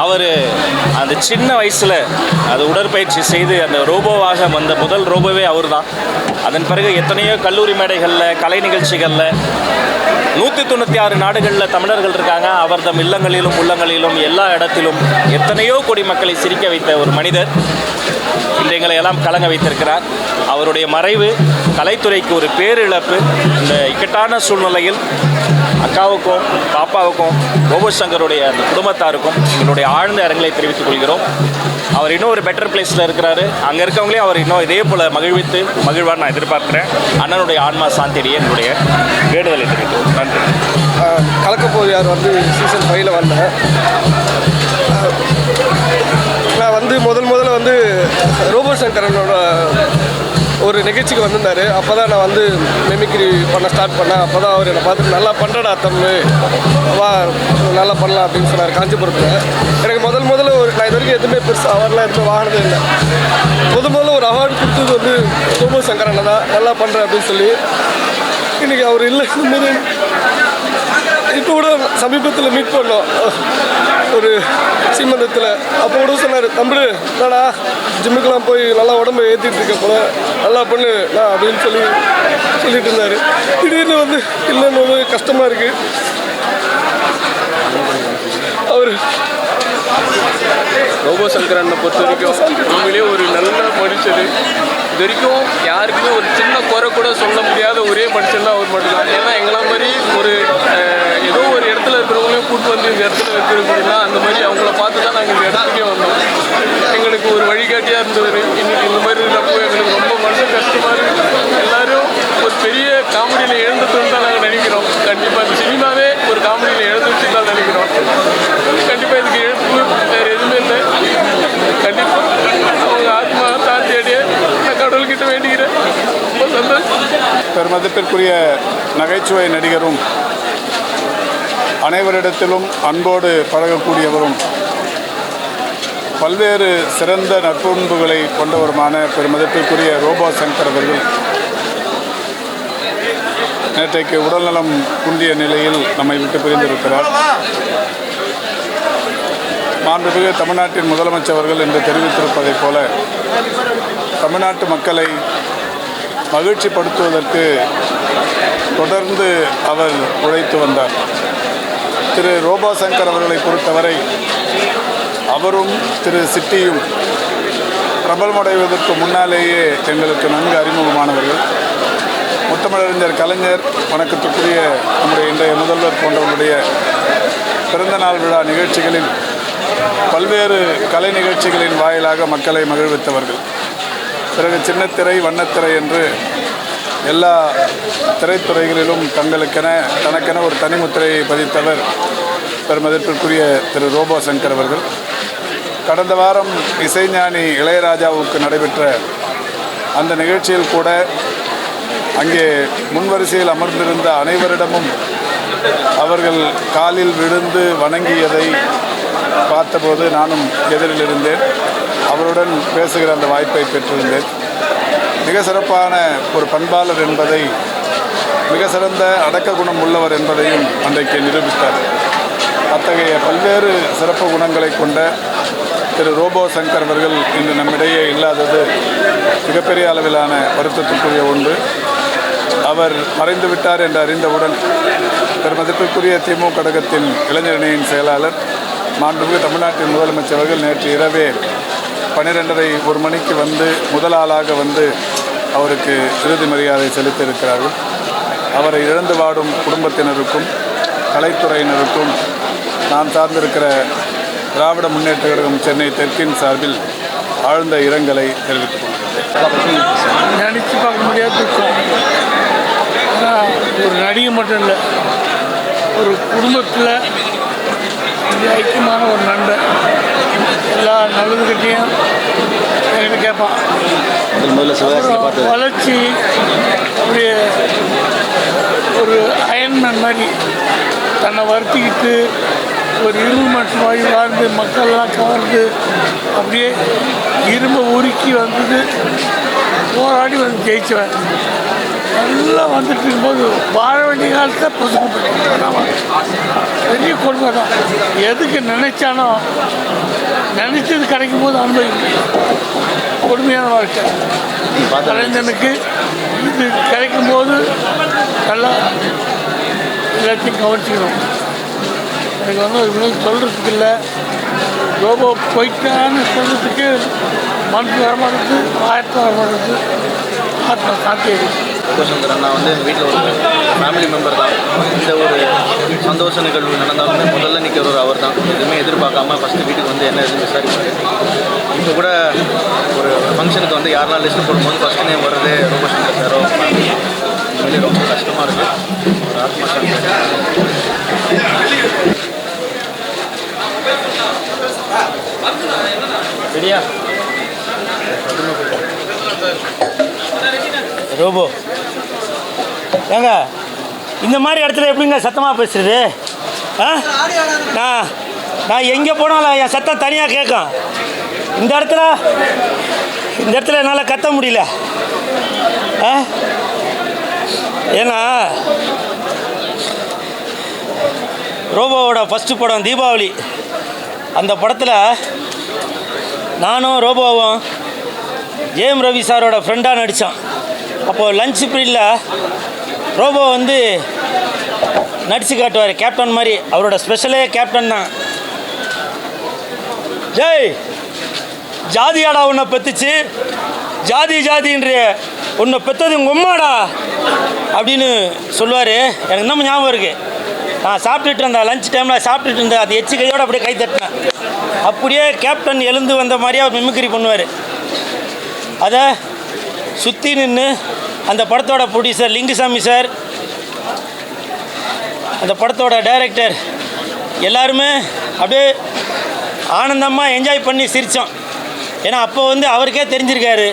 அவர் அந்த சின்ன வயசில் அது உடற்பயிற்சி செய்து அந்த ரோபோவாக வந்த முதல் ரோபோவே அவர் தான். அதன் பிறகு எத்தனையோ கல்லூரி மேடைகளில், கலை நிகழ்ச்சிகளில் 196 நாடுகளில் தமிழர்கள் இருக்காங்க. அவர் தம் இல்லங்களிலும் உள்ளங்களிலும் எல்லா இடத்திலும் எத்தனையோ கோடி மக்களை சிரிக்க வைத்த ஒரு மனிதர் இன்று எங்களை எல்லாம் கலங்க வைத்திருக்கிறார். அவருடைய மறைவு கலைத்துறைக்கு ஒரு பேரிழப்பு. இந்த இக்கட்டான சூழ்நிலையில் அக்காவுக்கும் பாப்பாவுக்கும் ரோபோ சங்கருடைய அந்த குடும்பத்தாருக்கும் எங்களுடைய ஆழ்ந்த இரங்கலை தெரிவித்துக் கொள்கிறோம். அவர் இன்னும் ஒரு பெட்டர் பிளேஸில் இருக்கிறாரு. அங்கே இருக்கவங்களே அவர் இன்னும் இதே போல் மகிழ்வார் நான் எதிர்பார்க்குறேன். அண்ணனுடைய ஆன்மா சாந்தியடைய என்னுடைய வேண்டுதலை தெரிவித்தோம். நன்றி. கலக்கப்போது யார் வந்து சீசன் 5ல் வந்தேன். நான் வந்து முதல்ல வந்து ரோபோ சங்கரனோட ஒரு நிகழ்ச்சிக்கு வந்திருந்தார். அப்போ தான் நான் வந்து மிமிக்ரி பண்ண ஸ்டார்ட் பண்ணேன். அப்போ தான் அவர் என்னை பார்த்துட்டு நல்லா பண்ணுறடா தம்பி, வா நல்லா பண்ணலாம் அப்படின்னு சொன்னார் காஞ்சிபுரத்தில். எனக்கு முதல்ல ஒரு நான் இது வரைக்கும் எதுவுமே பெருசு அவார்ட்லாம் எதுவுமே வாங்கினதே இல்லை. முதல்ல ஒரு அவார்டு கொடுத்தது வந்து ரோபோ சங்கரனை தான், நல்லா பண்ணுறேன் அப்படின்னு சொல்லி. இன்றைக்கி அவர் இல்லைங்கும்போது இப்போ கூட சமீபத்தில் மீட் பண்ணோம் ஒரு சீமந்தத்தில். அப்போ கூட சொன்னார், தம்பி என்னடா ஜிம்முக்கெலாம் போய் நல்லா உடம்பை ஏற்றிட்டு இருக்க போல, நல்லா பண்ணு நான் அப்படின்னு சொல்லிட்டு இருந்தார். திடீர்னு வந்து இல்லைன்னு கஷ்டமாக இருக்குது. அவர் ரோபோ சங்கரனை பொறுத்த வரைக்கும் உண்மையிலே ஒரு நல்ல மனுஷன். இது வரைக்கும் யாருக்குமே ஒரு சின்ன குறை கூட சொல்ல முடியாத ஒரே மனுஷன் தான் அவர் மட்டும்தான். ஏன்னா எங்களாம் மாதிரி ஒரு ஏதோ ஒரு இடத்துல இருக்கிறவங்களையும் கூட்டு வந்து இந்த இடத்துல வைக்கிறதுனா அந்த மாதிரி அவங்கள பார்த்து தான் நாங்கள் இந்த இடத்துக்கே வந்தோம். எங்களுக்கு ஒரு வழிகாட்டியாக இருந்தவர். இன்னைக்கு இந்த மாதிரி இருக்கிறப்போ எங்களுக்கு ரொம்ப மனசு கஷ்டமாக இருக்குது. எல்லாரும் ஒரு பெரிய காமெடியில் எழுந்துட்டுன்னு தான் நாங்கள் நினைக்கிறோம். கண்டிப்பாக இந்த சினிமாவே ஒரு காமெடியில் எழுந்துட்டு தான் நினைக்கிறோம். கண்டிப்பாக இதுக்கு எழுப்பு வேறு எதுவுமே இல்லை. கண்டிப்பாக அவங்க ஆத்மா சாந்தியடைய நான் கடவுள்கிட்ட வேண்டிக்கிறேன். ரொம்ப சந்தோஷம். பெருமதிப்பிற்குரிய நகைச்சுவை நடிகரும் அனைவரிடத்திலும் அன்போடு பழகக்கூடியவரும் பல்வேறு சிறந்த நற்பண்புகளை கொண்டவருமான பெருமதிப்பிற்குரிய ரோபோ சங்கர் அவர்கள் நேற்றைக்கு உடல்நலம் குன்றிய நிலையில் நம்மை விட்டு பிரிந்திருக்கிறார். மாண்புமிகு தமிழ்நாட்டின் முதலமைச்சர் அவர்கள் என்று தெரிவித்திருப்பதைப் போல தமிழ்நாட்டு மக்களை மகிழ்ச்சிப்படுத்துவதற்கு தொடர்ந்து அவர் உழைத்து வந்தார். திரு ரோபோ சங்கர் அவர்களை பொறுத்தவரை அவரும் திரு சிட்டியும் பிரபலமடைவதற்கு முன்னாலேயே எங்களுக்கு நன்கு அறிமுகமானவர்கள். முத்தமிழறிஞர் கலைஞர், வணக்கத்துக்குரிய நம்முடைய இன்றைய முதல்வர் போன்றவர்களுடைய பிறந்தநாள் விழா நிகழ்ச்சிகளில் பல்வேறு கலை நிகழ்ச்சிகளின் வாயிலாக மக்களை மகிழ்வித்தவர்கள். பிறகு சின்னத்திரை, வண்ணத்திரை என்று எல்லா திரைத்துறைகளிலும் தனக்கென ஒரு தனிமுத்திரையை பதித்தவர் பெருமதிப்பிற்குரிய திரு ரோபோ சங்கர் அவர்கள். கடந்த வாரம் இசைஞானி இளையராஜாவுக்கு நடைபெற்ற அந்த நிகழ்ச்சியில் கூட அங்கே முன்வரிசையில் அமர்ந்திருந்த அனைவரிடமும் அவர்கள் காலில் விழுந்து வணங்கியதை பார்த்தபோது நானும் எதிரில் இருந்தேன். அவருடன் பேசுகிற அந்த வாய்ப்பை பெற்றிருந்தேன். மிக சிறப்பான ஒரு பண்பாளர் என்பதை, மிக சிறந்த அடக்க குணம் உள்ளவர் என்பதையும் அன்றைக்கு நிரூபித்தார். அத்தகைய பல்வேறு சிறப்பு குணங்களை கொண்ட திரு ரோபோ சங்கர் அவர்கள் இன்று நம்மிடையே இல்லாதது மிகப்பெரிய அளவிலான வருத்தத்துக்குரிய ஒன்று. அவர் மறைந்து விட்டார் என்று அறிந்தவுடன் பெருமதிப்பிற்குரிய திமுக கழகத்தின் இளைஞரணியின் செயலாளர் மாண்புமிகு தமிழ்நாட்டின் முதலமைச்சர் அவர்கள் நேற்று இரவே 12:30 மணிக்கு வந்து முதல் ஆளாக வந்து அவருக்கு இறுதி மரியாதை செலுத்தியிருக்கிறார்கள். அவரை இழந்து வாடும் குடும்பத்தினருக்கும் கலைத்துறையினருக்கும் நான் சார்ந்திருக்கிற திராவிட முன்னேற்ற கழகம் சென்னை தெற்கின் சார்பில் ஆழ்ந்த இரங்கலை தெரிவித்துக் கொள்கிறேன். நினச்சி பார்க்க முடியாது இருக்கும். ஆனால் ஒரு நடிகை மட்டும் இல்லை, ஒரு குடும்பத்தில் ஐக்கியமான ஒரு நண்பன். எல்லா நல்லதுக்கிட்டையும் என்கிட்ட கேட்பான். வளர்ச்சி அப்படியே ஒரு அயன்மேன் மாதிரி தன்னை வருத்திக்கிட்டு ஒரு இரும்பு மனுஷன் மாதிரி வாழ்ந்து மக்கள்லாம் கவர்ந்து அப்படியே இரும்பை உருக்கி வந்தது, போராடி வந்து ஜெயிச்சுவேன். நல்லா வந்துட்டு இருக்கும்போது வாழ வேண்டிய காலத்தை பொசுக்கப்பட்டு பெரிய கொடுமை தான். எதுக்கு நினைச்சானோ நினைச்சது கிடைக்கும் போது அனுபவிக்கணும். கொடுமையான வாழ்க்கை. கலைஞனுக்கு இது கிடைக்கும் போது நல்லா எல்லாத்தையும் கவனிச்சுக்கணும். எனக்கு வந்து ஒரு சொல்கிறதுக்கு இல்லை, ரோபோ போயிட்டான்னு சொல்கிறதுக்கு மனசு வரமாட்டேது, ஆயிரத்து வரமாட்டேது, ஆத்மா சாத்தியம். ரோபோ சங்கர் அண்ணா வந்து எங்கள் வீட்டில் ஒரு ஃபேமிலி மெம்பர் தான். இந்த ஒரு சந்தோஷ நிகழ்வு நடந்தாலுமே முதல்ல நிற்கிறவர் அவர் தான். எதுவுமே எதிர்பார்க்காம ஃபஸ்ட்டு வீட்டுக்கு வந்து என்ன எதுவும் விசாரிப்பார். இப்போ கூட ஒரு ஃபங்க்ஷனுக்கு வந்து யாரெல்லாம் லிஸ்ட்டு போடும்போது ஃபஸ்ட்டு நேம் வர்றது ரோபோ சங்கர் சாரோ. உண்மையிலே ரொம்ப கஷ்டமாக இருக்குது. ஒரு ஆத்மா சரியா ரோபோ ஏங்க இந்த மாதிரி இடத்துல எப்படிங்க சத்தமாக பேசுறது? நான் எங்கே போனாலும் என் சத்தம் தனியாக கேட்கும். இந்த இடத்துல என்னால் கத்த முடியல. ஏன்னா ரோபோவோட ஃபஸ்ட்டு படம் தீபாவளி. அந்த படத்தில் நானும் ரோபோவும் ஜேஎம் ரவி சாரோட ஃப்ரெண்டாக நடித்தான். அப்போது லஞ்ச் பீரியடில் ரோபோ வந்து நடித்து காட்டுவார் கேப்டன் மாதிரி. அவரோட ஸ்பெஷலே கேப்டன் தான். ஜெய் ஜாதியாடா உன்னை பெற்றுச்சு, ஜாதின்ற உன்னை பெற்றது உங்கள் உம்மாடா அப்படின்னு சொல்லுவார். எனக்கு இன்னும் ஞாபகம் இருக்குது. நான் சாப்பிட்டுட்டு இருந்தேன், லஞ்ச் டைமில் சாப்பிட்டுட்டு இருந்தேன். அது எச்சு கையோடு அப்படியே கை தட்டினேன். அப்படியே கேப்டன் எழுந்து வந்த மாதிரியே அவர் மிமிக்ரி பண்ணுவார். அதை சுற்றி நின்று அந்த படத்தோட ப்ரொடியூசர் லிங்குசாமி சார், அந்த படத்தோட டைரக்டர் எல்லாருமே அப்படியே ஆனந்தமாக என்ஜாய் பண்ணி சிரித்தோம். ஏன்னா அப்போ வந்து அவருக்கே தெரிஞ்சிருக்காரு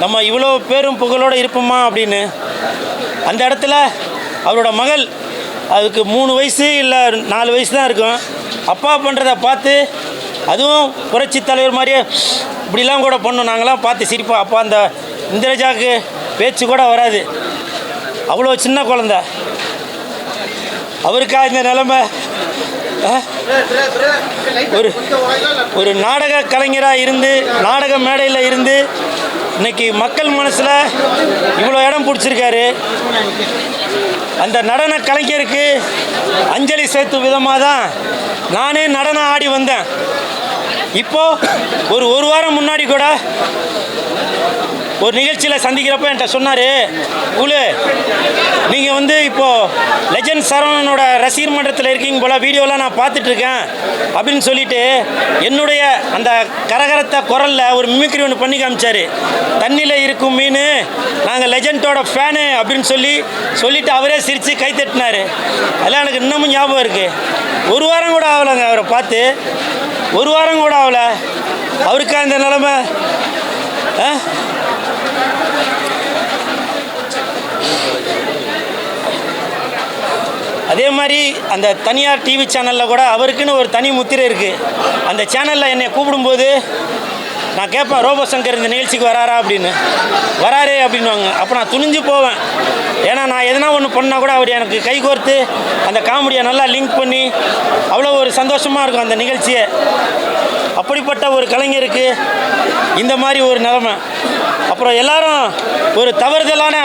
நம்ம இவ்வளோ பேரும் புகழோடு இருப்போமா அப்படின்னு. அந்த இடத்துல அவரோட மகள், அதுக்கு 3 வயசு இல்லை 4 வயசு தான் இருக்கும், அப்பா பண்ணுறதை பார்த்து அதுவும் புரட்சி தலைவர் மாதிரியே இப்படிலாம் கூட பண்ணோம். நாங்களாம் பார்த்து சிரிப்போம். அப்போ அந்த இந்திரஜாவுக்கு பேச்சு கூட வராது, அவ்வளோ சின்ன குழந்த. அவருக்கா இந்த நிலைமை? ஒரு நாடக கலைஞராக இருந்து, நாடக மேடையில் இருந்து இன்னைக்கு மக்கள் மனசில் இவ்வளோ இடம் பிடிச்சிருக்காரு. அந்த நடன கலைஞருக்கு அஞ்சலி சேர்த்து விதமாக தான் நானே நடனம் ஆடி வந்தேன். இப்போது ஒரு வாரம் முன்னாடி கூட ஒரு நிகழ்ச்சியில் சந்திக்கிறப்ப என்கிட்ட சொன்னார், குழு நீங்கள் வந்து இப்போது லெஜண்ட் சரவணனோட ரசிகர் மன்றத்தில் இருக்கீங்க போல், வீடியோலாம் நான் பார்த்துட்ருக்கேன் அப்படின்னு சொல்லிட்டு என்னுடைய அந்த கரகரத்த குரலில் ஒரு மிமிக்ரி ஒன்று பண்ணி காமிச்சார். தண்ணியில் இருக்கும் மீன், நாங்கள் லெஜண்டோட ஃபேனு அப்படின்னு சொல்லிட்டு அவரே சிரித்து கை தட்டினார். அதெல்லாம் எனக்கு இன்னமும் ஞாபகம் இருக்குது. ஒரு வாரம் கூட ஆகலைங்க அவரை பார்த்து, ஒரு வாரம் கூட ஆகலை. அவருக்கா இந்த நிலைமை? அதே மாதிரி அந்த தனியார் டிவி சேனலில் கூட அவருக்குன்னு ஒரு தனி முத்திரை இருக்குது. அந்த சேனலில் என்னை கூப்பிடும்போது நான் கேட்பேன், ரோபோ சங்கர் இந்த நிகழ்ச்சிக்கு வராரா அப்படின்னு. வராரே அப்படின்வாங்க. அப்போ நான் துணிஞ்சு போவேன். ஏன்னா நான் எதனா ஒன்று பண்ணால் கூட அவர் எனக்கு கை கோர்த்து அந்த காமெடியை நல்லா லிங்க் பண்ணி அவ்வளோ ஒரு சந்தோஷமாக இருக்கும் அந்த நிகழ்ச்சியை. அப்படிப்பட்ட ஒரு கலைஞருக்கு இந்த மாதிரி ஒரு நிலைமை. அப்புறம் எல்லாரும் ஒரு தவறுதலான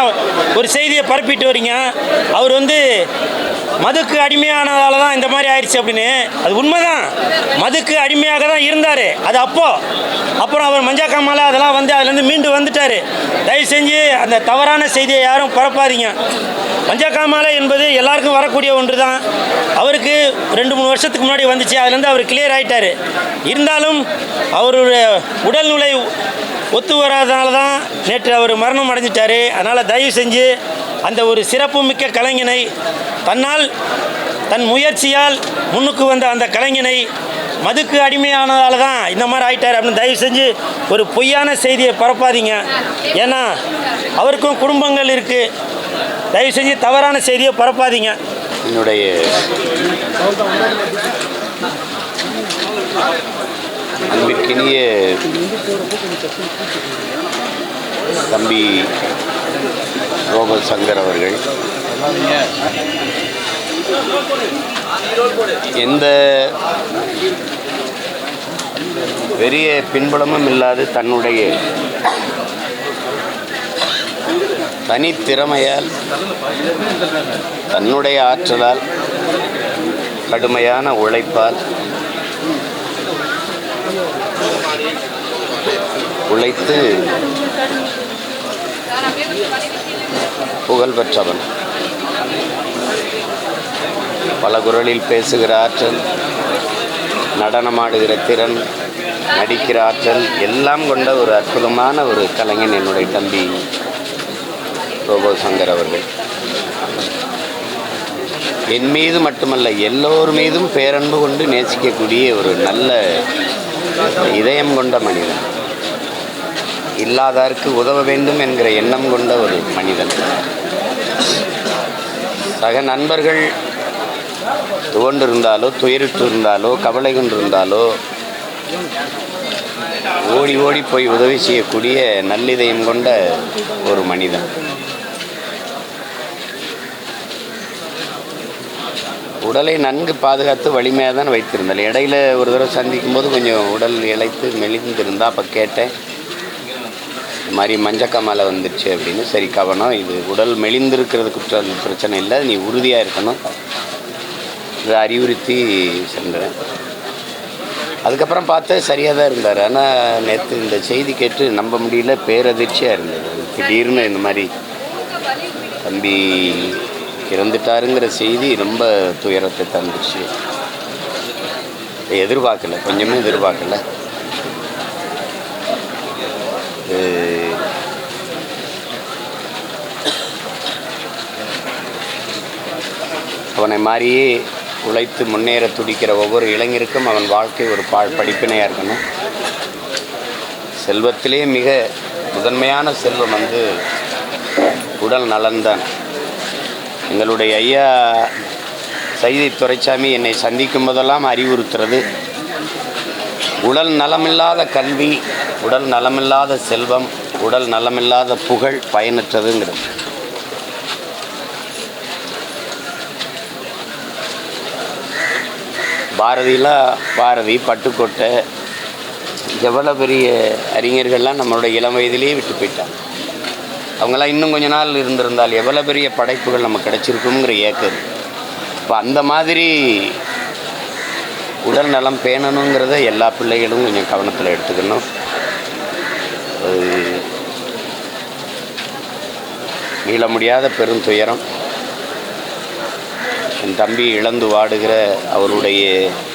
ஒரு செய்தியை பரப்பிட்டு வரீங்க. அவர் வந்து மதுக்கு அடிமையானதால தான் இந்த மாதிரி ஆயிடுச்சு அப்படின்னு. அது உண்மைதான், மதுக்கு அடிமையாக தான் இருந்தார். அது அப்புறம் அவர் மஞ்சக்காமால அதெல்லாம் வந்து அதுலேருந்து மீண்டு வந்துட்டார். தயவு செஞ்சு அந்த தவறான செய்தியை யாரும் பரப்பாதீங்க. மஞ்சக்காமாலை என்பது எல்லாருக்கும் வரக்கூடிய ஒன்று தான். அவருக்கு 2-3 வருஷத்துக்கு முன்னாடி வந்துச்சு. அதுலேருந்து அவர் கிளியர் ஆகிட்டார். இருந்தாலும் அவருடைய உடல்நிலை ஒத்து வராதனால தான் நேற்று அவர் மரணம் அடைஞ்சிட்டார். அதனால் தயவு செஞ்சு அந்த ஒரு சிறப்புமிக்க கலைஞனை, தன் முயற்சியால் முன்னுக்கு வந்த அந்த கலைஞனை மதுக்கு அடிமையானதால தான் இந்த மாதிரி ஆகிட்டார் அப்படின்னு தயவு செஞ்சு ஒரு பொய்யான செய்தியை பரப்பாதீங்க. ஏன்னா அவருக்கும் குடும்பங்கள் இருக்குது. தயவு செஞ்சு தவறான செய்தியை பரப்பாதீங்க. என்னுடைய அன்பிற்கினிய தம்பி ரோபோ சங்கர் அவர்கள் எந்த பெரிய பின்புலமும் இல்லாது தன்னுடைய தனித்திறமையால், தன்னுடைய ஆற்றலால், கடுமையான உழைப்பால் உழைத்து புகழ் பெற்றவன். பல குரலில் பேசுகிற ஆற்றல், நடனமாடுகிற திறன், நடிக்கிற ஆற்றல் எல்லாம் கொண்ட ஒரு அற்புதமான ஒரு கலைஞன் என்னுடைய தம்பி ரோபோ சங்கர் அவர்கள். என் மீது மட்டுமல்ல, எல்லோர் மீதும் பேரன்பு கொண்டு நேசிக்கக்கூடிய ஒரு நல்ல இதயம் கொண்ட மனிதன். இல்லாதாருக்கு உதவ வேண்டும் என்கிற எண்ணம் கொண்ட ஒரு மனிதன். சக நண்பர்கள் துவண்டிருந்தாலோ, துயரிட்டு இருந்தாலோ, கவலை கொண்டிருந்தாலோ ஓடி ஓடி போய் உதவி செய்யக்கூடிய நல்லிதயம் கொண்ட ஒரு மனிதன். உடலை நன்கு பாதுகாத்து வலிமையாக தான் வைத்திருந்தாள். இடையில ஒரு தடவை சந்திக்கும் போது கொஞ்சம் உடல் இழைத்து மெலிந்திருந்தா. அப்போ கேட்டேன், இந்த மாதிரி மஞ்சக்காமாலை வந்துடுச்சு அப்படின்னு. சரி, கவனம், இது உடல் மெலிந்திருக்கிறது பிரச்சனை இல்லை, நீ உறுதியாக இருக்கணும், இதை அறிவுறுத்தி சென்றேன். அதுக்கப்புறம் பார்த்து சரியாக தான் இருந்தார். ஆனால் நேற்று இந்த செய்தி கேட்டு நம்ப முடியல, பேரதிர்ச்சியாக இருந்தது. திடீர்னு இந்த மாதிரி தம்பி இறந்துட்டாருங்கிற செய்தி ரொம்ப துயரத்தை தந்துச்சு. எதிர்பார்க்கல, கொஞ்சமே எதிர்பார்க்கல. அவனை மாதிரியே உழைத்து முன்னேற துடிக்கிற ஒவ்வொரு இளைஞருக்கும் அவன் வாழ்க்கை ஒரு படிப்பினையாக இருக்கணும். செல்வத்திலே மிக முதன்மையான செல்வம் வந்து உடல் நலன்தான். எங்களுடைய ஐயா சைதை துரைசாமி என்னை சந்திக்கும் போதெல்லாம் அறிவுறுத்துறது, உடல் நலமில்லாத கல்வி, உடல் நலமில்லாத செல்வம், உடல் நலமில்லாத புகழ் பயனற்றதுங்கிறது. பாரதி, பட்டுக்கோட்டை, எவ்வளோ பெரிய அறிஞர்கள்லாம் நம்மளுடைய இளம் வயதிலேயே விட்டு போயிட்டாங்க. அவங்களாம் இன்னும் கொஞ்ச நாள் இருந்திருந்தால் எவ்வளோ பெரிய படைப்புகள் நமக்கு கிடச்சிருக்குங்கிற ஏக்கம். இப்போ அந்த மாதிரி உடல் நலம் பேணணுங்கிறத எல்லா பிள்ளைகளும் கொஞ்சம் கவனத்தில் எடுத்துக்கணும். மீள முடியாத பெருந்துயரம். என் தம்பி இழந்து வாடுகிற அவருடைய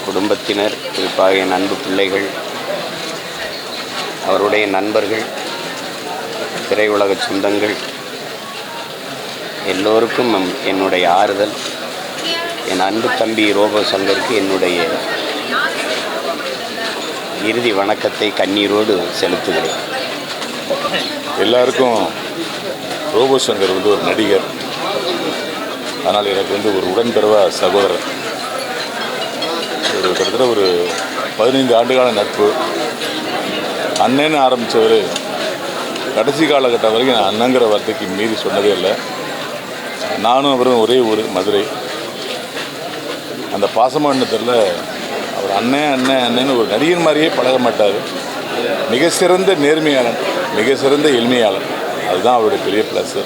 குடும்பத்தினர், குறிப்பாக என் அன்பு பிள்ளைகள், அவருடைய நண்பர்கள், திரையுலக சொந்தங்கள் எல்லோருக்கும் என்னுடைய ஆறுதல். என் அன்பு தம்பி ரோபோ சங்கருக்கு என்னுடைய இறுதி வணக்கத்தை கண்ணீரோடு செலுத்துகிறேன். எல்லாருக்கும் ரோபோ சங்கர் வந்து ஒரு நடிகர், ஆனால் எனக்கு வந்து ஒரு உடன்பிறவா சகோதரர். ஒரு கிட்டத்தட்ட ஒரு 15 ஆண்டுகால நட்பு. அண்ணன்னு ஆரம்பித்தவர் கடைசி காலகட்டம் வரைக்கும் நான் அண்ணங்கிற வார்த்தைக்கு மீறி சொன்னதே இல்லை. நானும் அவரும் ஒரே ஊர், மதுரை. அந்த பாசமான தெரியல, அவர் அண்ணன் அண்ணன் அண்ணன்னு ஒரு நடிகர் மாதிரியே பழக மாட்டார். மிக சிறந்த நேர்மையாளன், மிக சிறந்த எளிமையாளன். அதுதான் அவருடைய பெரிய ப்ளஸ்ஸு.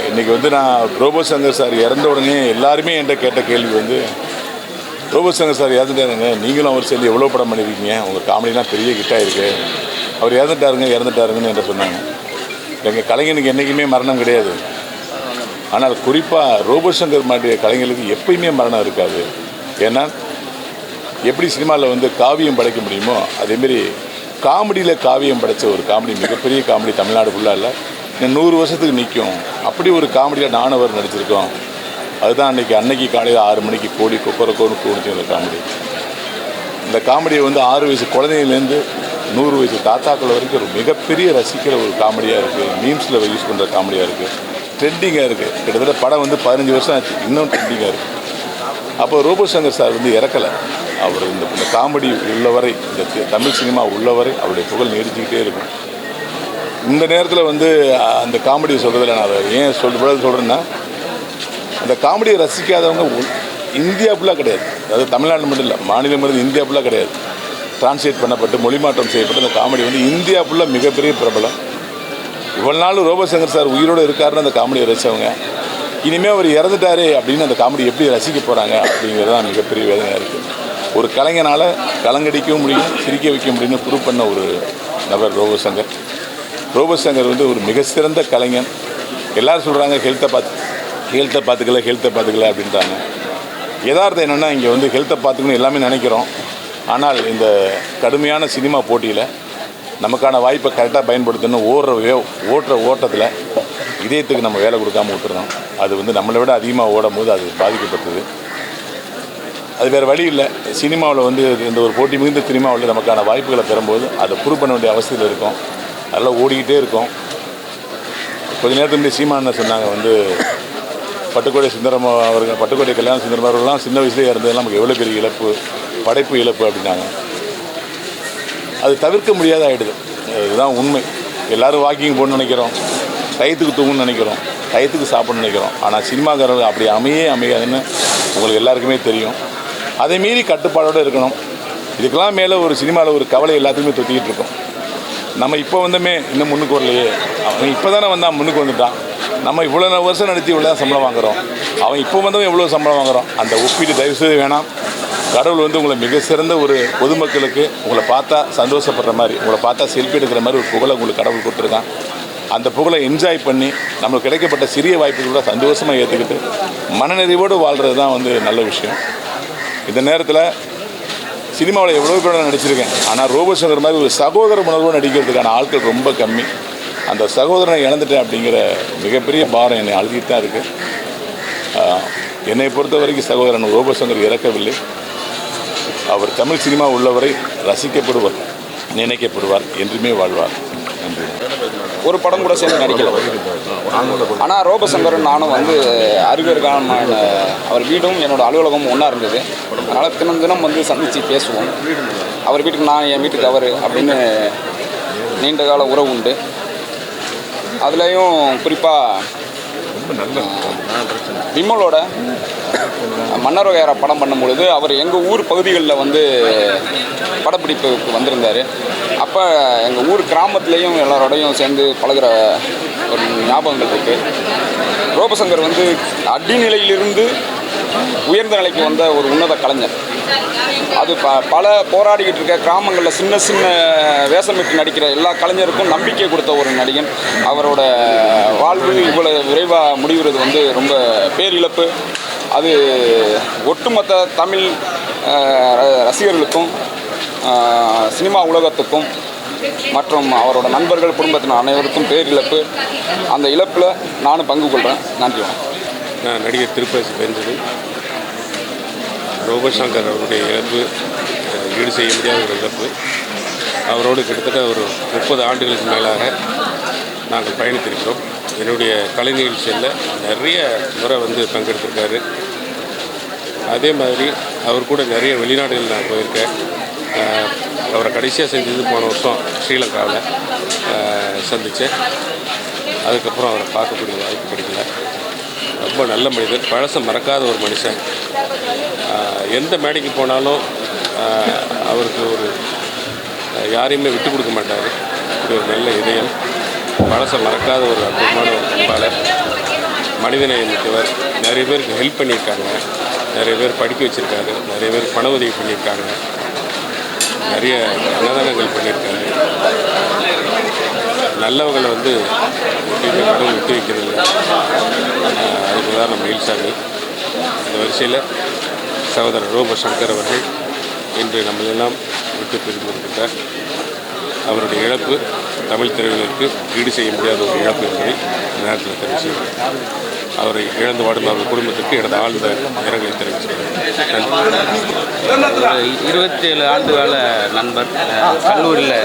இன்றைக்கி வந்து நான் ரோபோ சங்கர் சார் இறந்த உடனே எல்லாருமே என்கிட்ட கேட்ட கேள்வி வந்து, ரோபோ சங்கர் சார் இறந்துட்டாருங்க, நீங்களும் அவர் சேர்ந்து எவ்வளோ படம் பண்ணியிருக்கீங்க, உங்கள் காமெடிலாம் பெரிய ஹிட்டாக இருக்குது, அவர் இறந்துட்டாருங்கன்னு என்கிட்ட சொன்னாங்க. எங்கள் கலைஞனுக்கு என்றைக்குமே மரணம் கிடையாது. ஆனால் குறிப்பாக ரோபோ சங்கர் மாட்டிய கலைஞர்களுக்கு எப்பயுமே மரணம் இருக்காது. ஏன்னா எப்படி சினிமாவில் வந்து காவியம் படைக்க முடியுமோ அதேமாரி காமெடியில் காவியம் படைத்த ஒரு காமெடி, மிகப்பெரிய காமெடி தமிழ்நாடு ஃபுல்லாக இல்லை, இன்னும் 100 வருஷத்துக்கு நிற்கும். அப்படி ஒரு காமெடியாக நானும் அவர் நடிச்சிருக்கோம். அதுதான் அன்னைக்கு காலையில் 6 மணிக்கு கோடி கொக்கரக்கோன்னு கூடிச்சு இந்த காமெடி. இந்த காமெடியை வந்து 6 வயசு குழந்தைங்கலேருந்து 100 வயசு தாத்தாக்கள் வரைக்கும் ஒரு மிகப்பெரிய ரசிக்கிற ஒரு காமெடியாக இருக்குது. மீம்ஸில் யூஸ் பண்ணுற காமெடியாக இருக்குது, ட்ரெண்டிங்காக இருக்குது. கிட்டத்தட்ட படம் வந்து 15 வருஷம் ஆச்சு, இன்னும் ட்ரெண்டிங்காக இருக்குது. அப்போ ரோபோ சங்கர் சார் வந்து இறக்கலை. அவர் இந்த காமெடி உள்ளவரை, இந்த தமிழ் சினிமா உள்ளவரை அவருடைய புகழ் நீடிச்சுக்கிட்டே இருக்கும். இந்த நேரத்தில் வந்து அந்த காமெடியை சொல்கிறதில்ல, நான் அதை ஏன் சொல்கிறேன்னா, அந்த காமெடியை ரசிக்காதவங்க இந்தியா ஃபுல்லாக கிடையாது. அதாவது தமிழ்நாடு மட்டும் இல்லை, மாநிலம் இருந்து இந்தியா ஃபுல்லாக கிடையாது. டிரான்ஸ்லேட் பண்ணப்பட்டு மொழி மாற்றம் செய்யப்பட்டு அந்த காமெடி வந்து இந்தியா ஃபுல்லாக மிகப்பெரிய பிரபலம். இவ்வளோ நாள் ரோபோ சங்கர் சார் உயிரோடு இருக்காருன்னு அந்த காமெடியை ரசித்தவங்க இனிமேல் அவர் இறந்துட்டாரே அப்படின்னு அந்த காமெடி எப்படி ரசிக்க போகிறாங்க அப்படிங்கிறது தான் மிகப்பெரிய வேதனையாக இருக்குது. ஒரு கலைஞனால் கலங்கடிக்கவும் முடியும், சிரிக்க வைக்க முடியும்னு ப்ரூவ் பண்ண ஒரு நபர் ரோபோ சங்கர். ரோபோ சங்கர் வந்து ஒரு மிக சிறந்த கலைஞன். எல்லோரும் சொல்கிறாங்க ஹெல்த்தை பார்த்துக்கல அப்படின்றாங்க. யதார்த்தம் என்னென்னா, இங்கே வந்து ஹெல்த்தை பார்த்துக்கணும் எல்லாமே நினைக்கிறோம். ஆனால் இந்த கடுமையான சினிமா போட்டியில் நமக்கான வாய்ப்பை கரெக்டாக பயன்படுத்தணும். ஓட்டுற ஓட்டத்தில் இதயத்துக்கு நம்ம வேலை கொடுக்காமல் விட்டுறோம். அது வந்து நம்மளை விட அதிகமாக ஓடும் போது அது பாதிக்கப்பட்டது. அது வேறு வழி இல்லை. சினிமாவில் வந்து இந்த ஒரு போட்டி மிகுந்த சினிமாவில் நமக்கான வாய்ப்புகளை பெறும்போது அதை ப்ரூவ் பண்ண வேண்டிய அவசியத்தில் இருக்கும். அதெல்லாம் ஓடிக்கிட்டே இருக்கும். கொஞ்ச நேரத்துக்கு முன்னாடி சீமானன் சொன்னாங்க வந்து பட்டுக்கோட்டை சுந்தரம் அவர்கள், பட்டுக்கோட்டை கல்யாண சுந்தரம் அவர்கள்லாம் சின்ன வயசுலேயே இருந்ததெல்லாம் நமக்கு எவ்வளோ பெரிய இழப்பு, படைப்பு இழப்பு அப்படின்னாங்க. அது தவிர்க்க முடியாத ஆகிடுது. இதுதான் உண்மை. எல்லோரும் வாக்கிங் போகணும்னு நினைக்கிறோம், டயத்துக்கு தூங்கணும்னு நினைக்கிறோம், டயத்துக்கு சாப்பிடணும்னு நினைக்கிறோம். ஆனால் சினிமாக்காரர்கள் அப்படி அமையாதுன்னு உங்களுக்கு எல்லாருக்குமே தெரியும். அதை மீறி கட்டுப்பாடோடு இருக்கணும். இதுக்கெல்லாம் மேலே ஒரு சினிமாவில் ஒரு கவலை எல்லாத்துக்குமே தொத்திக்கிட்டு இருக்கோம். நம்ம இப்போ வந்தோமே இன்னும் முன்னுக்கு வரலையே, அவன் இப்போ தானே வந்தான் முன்னுக்கு வந்துட்டான், நம்ம இவ்வளோ வருஷம் நடித்து இவ்வளோ தான் சம்பளம் வாங்குகிறோம், அவன் இப்போ வந்தவன் எவ்வளோ சம்பளம் வாங்குகிறோம். அந்த ஒப்பீடு தயவுசெய்து வேணாம். கடவுள் வந்து உங்களை மிக சிறந்த ஒரு பொதுமக்களுக்கு உங்களை பார்த்தா சந்தோஷப்படுற மாதிரி, உங்களை பார்த்தா செல்ஃபி எடுக்கிற மாதிரி ஒரு புகழை உங்களுக்கு கடவுள் கொடுத்துருக்கான். அந்த புகழை என்ஜாய் பண்ணி நம்மளுக்கு கிடைக்கப்பட்ட சிறிய வாய்ப்புகளோட சந்தோஷமாக ஏற்றுக்கிட்டு மனநிறைவோடு வாழ்கிறது தான் வந்து நல்ல விஷயம். இந்த நேரத்தில் சினிமாவில் எவ்வளோ பேர் நான் நடிச்சிருக்கேன். ஆனால் ரோபோ சங்கர் மாதிரி ஒரு சகோதர உணர்வோடு நடிக்கிறதுக்கான ஆட்கள் ரொம்ப கம்மி. அந்த சகோதரனை இழந்துட்டேன் அப்படிங்கிற மிகப்பெரிய பாரம் என்னை அழுதிட்டு தான் இருக்குது. என்னை பொறுத்த வரைக்கும் சகோதரன் ரோபோ சங்கர் இறக்கவில்லை. அவர் தமிழ் சினிமா உள்ளவரை ரசிக்கப்படுவார், நினைக்கப்படுவார், என்றுமே வாழ்வார். நன்றி. ஒரு படம் கூட சேர்ந்து நடிக்கல. ஆனால் ரோபோ சங்கரும் நானும் வந்து அறிவியற்கான அவர் வீடும் என்னோட அலுவலகமும் ஒன்றா இருந்தது. அதனால் தினம் தினம் வந்து சந்தித்து பேசுவோம். அவர் வீட்டுக்கு நான், என் வீட்டுக்கு அவர் அப்படின்னு நீண்ட கால உறவு உண்டு. அதுலேயும் குறிப்பாக விமலோட மன்னர் வகையறா படம் பண்ணும்பொழுது அவர் எங்கள் ஊர் பகுதிகளில் வந்து படப்பிடிப்புக்கு வந்திருந்தார். அப்போ எங்கள் ஊர் கிராமத்துலேயும் எல்லாரோடையும் சேர்ந்து பழகிற ஒரு ஞாபகங்கள் இருக்குது. ரோபோ சங்கர் வந்து அடிநிலையிலிருந்து உயர்ந்த நிலைக்கு வந்த ஒரு உன்னத கலைஞர். அது பல போராடிக்கிட்டு இருக்க கிராமங்களில் சின்ன சின்ன வேஷமிட்டு நடிக்கிற எல்லா கலைஞருக்கும் நம்பிக்கை கொடுத்த ஒரு நடிகன். அவரோட வாழ்வு இவ்வளோ விரைவாக முடிவுறது வந்து ரொம்ப பேரிழப்பு. அது ஒட்டுமொத்த தமிழ் ரசிகர்களுக்கும் சினிமா உலகத்துக்கும் மற்றும் அவரோட நண்பர்கள் குடும்பத்தினர் அனைவருக்கும் பேரிழப்பு. அந்த இழப்பில் நானும் பங்கு கொள்கிறேன். நன்றி. நான் நடிகர் திருப்பதி பெஞ்சமின். ரோபோ சங்கர் அவருடைய இழப்பு ஈடு செய்ய முடியாத ஒரு இழப்பு. அவரோடு கிட்டத்தட்ட ஒரு 30 ஆண்டுகளுக்கு மேலாக நாங்கள் பயணித்திருக்கிறோம். என்னுடைய கலை நிகழ்ச்சியில் நிறைய முறை வந்து பங்கெடுத்திருக்காரு. அதே மாதிரி அவர் கூட நிறைய வெளிநாடுகள் நான் போயிருக்கேன். அவரை கடைசியாக செஞ்சது போன வருஷம் ஸ்ரீலங்காவில் சந்தித்தேன். அதுக்கப்புறம் அவரை பார்க்கக்கூடிய வாய்ப்பு கிடைக்கல. ரொம்ப நல்ல மனிதர், பழசை மறக்காத ஒரு மனுஷன். எந்த மேடைக்கு போனாலும் அவருக்கு ஒரு யாரையுமே விட்டு கொடுக்க மாட்டார். இப்படி ஒரு நல்ல இதயம், பழசை மறக்காத ஒரு அற்புதமான ஒரு பண்பாளர், மனிதநேயம் மிக்கவர். நிறைய பேருக்கு ஹெல்ப் பண்ணியிருக்காங்க, நிறைய பேர் படிக்க வச்சுருக்காரு, நிறைய பேர் பண உதவி பண்ணியிருக்காங்க, நிறைய அன்னதானங்கள் பண்ணியிருக்காரு. நல்லவங்களை வந்து எப்பயுமே கடவுள் விட்டு வைக்கிறதில்லை. அதுக்கு உதாரணம் மயில்சாமி. இந்த வரிசையில் சகோதரர் ரோபோ சங்கர் அவர்கள் இன்று நம்மளெல்லாம் விட்டு பிரிந்திருக்கிறார். அவருடைய இழப்பு தமிழ் திரையுலகிற்கு ஈடு செய்ய முடியாத ஒரு இழப்பு என்பதை நேரத்தில் தெரிவிச்சிருக்கிறார். அவரை இழந்து வாடும் அவர் குடும்பத்திற்கு எனது ஆழ்ந்த இரங்கலை தெரிவிச்சிருக்கிறார். 27 ஆண்டு கால நண்பர். கல்லூரியில்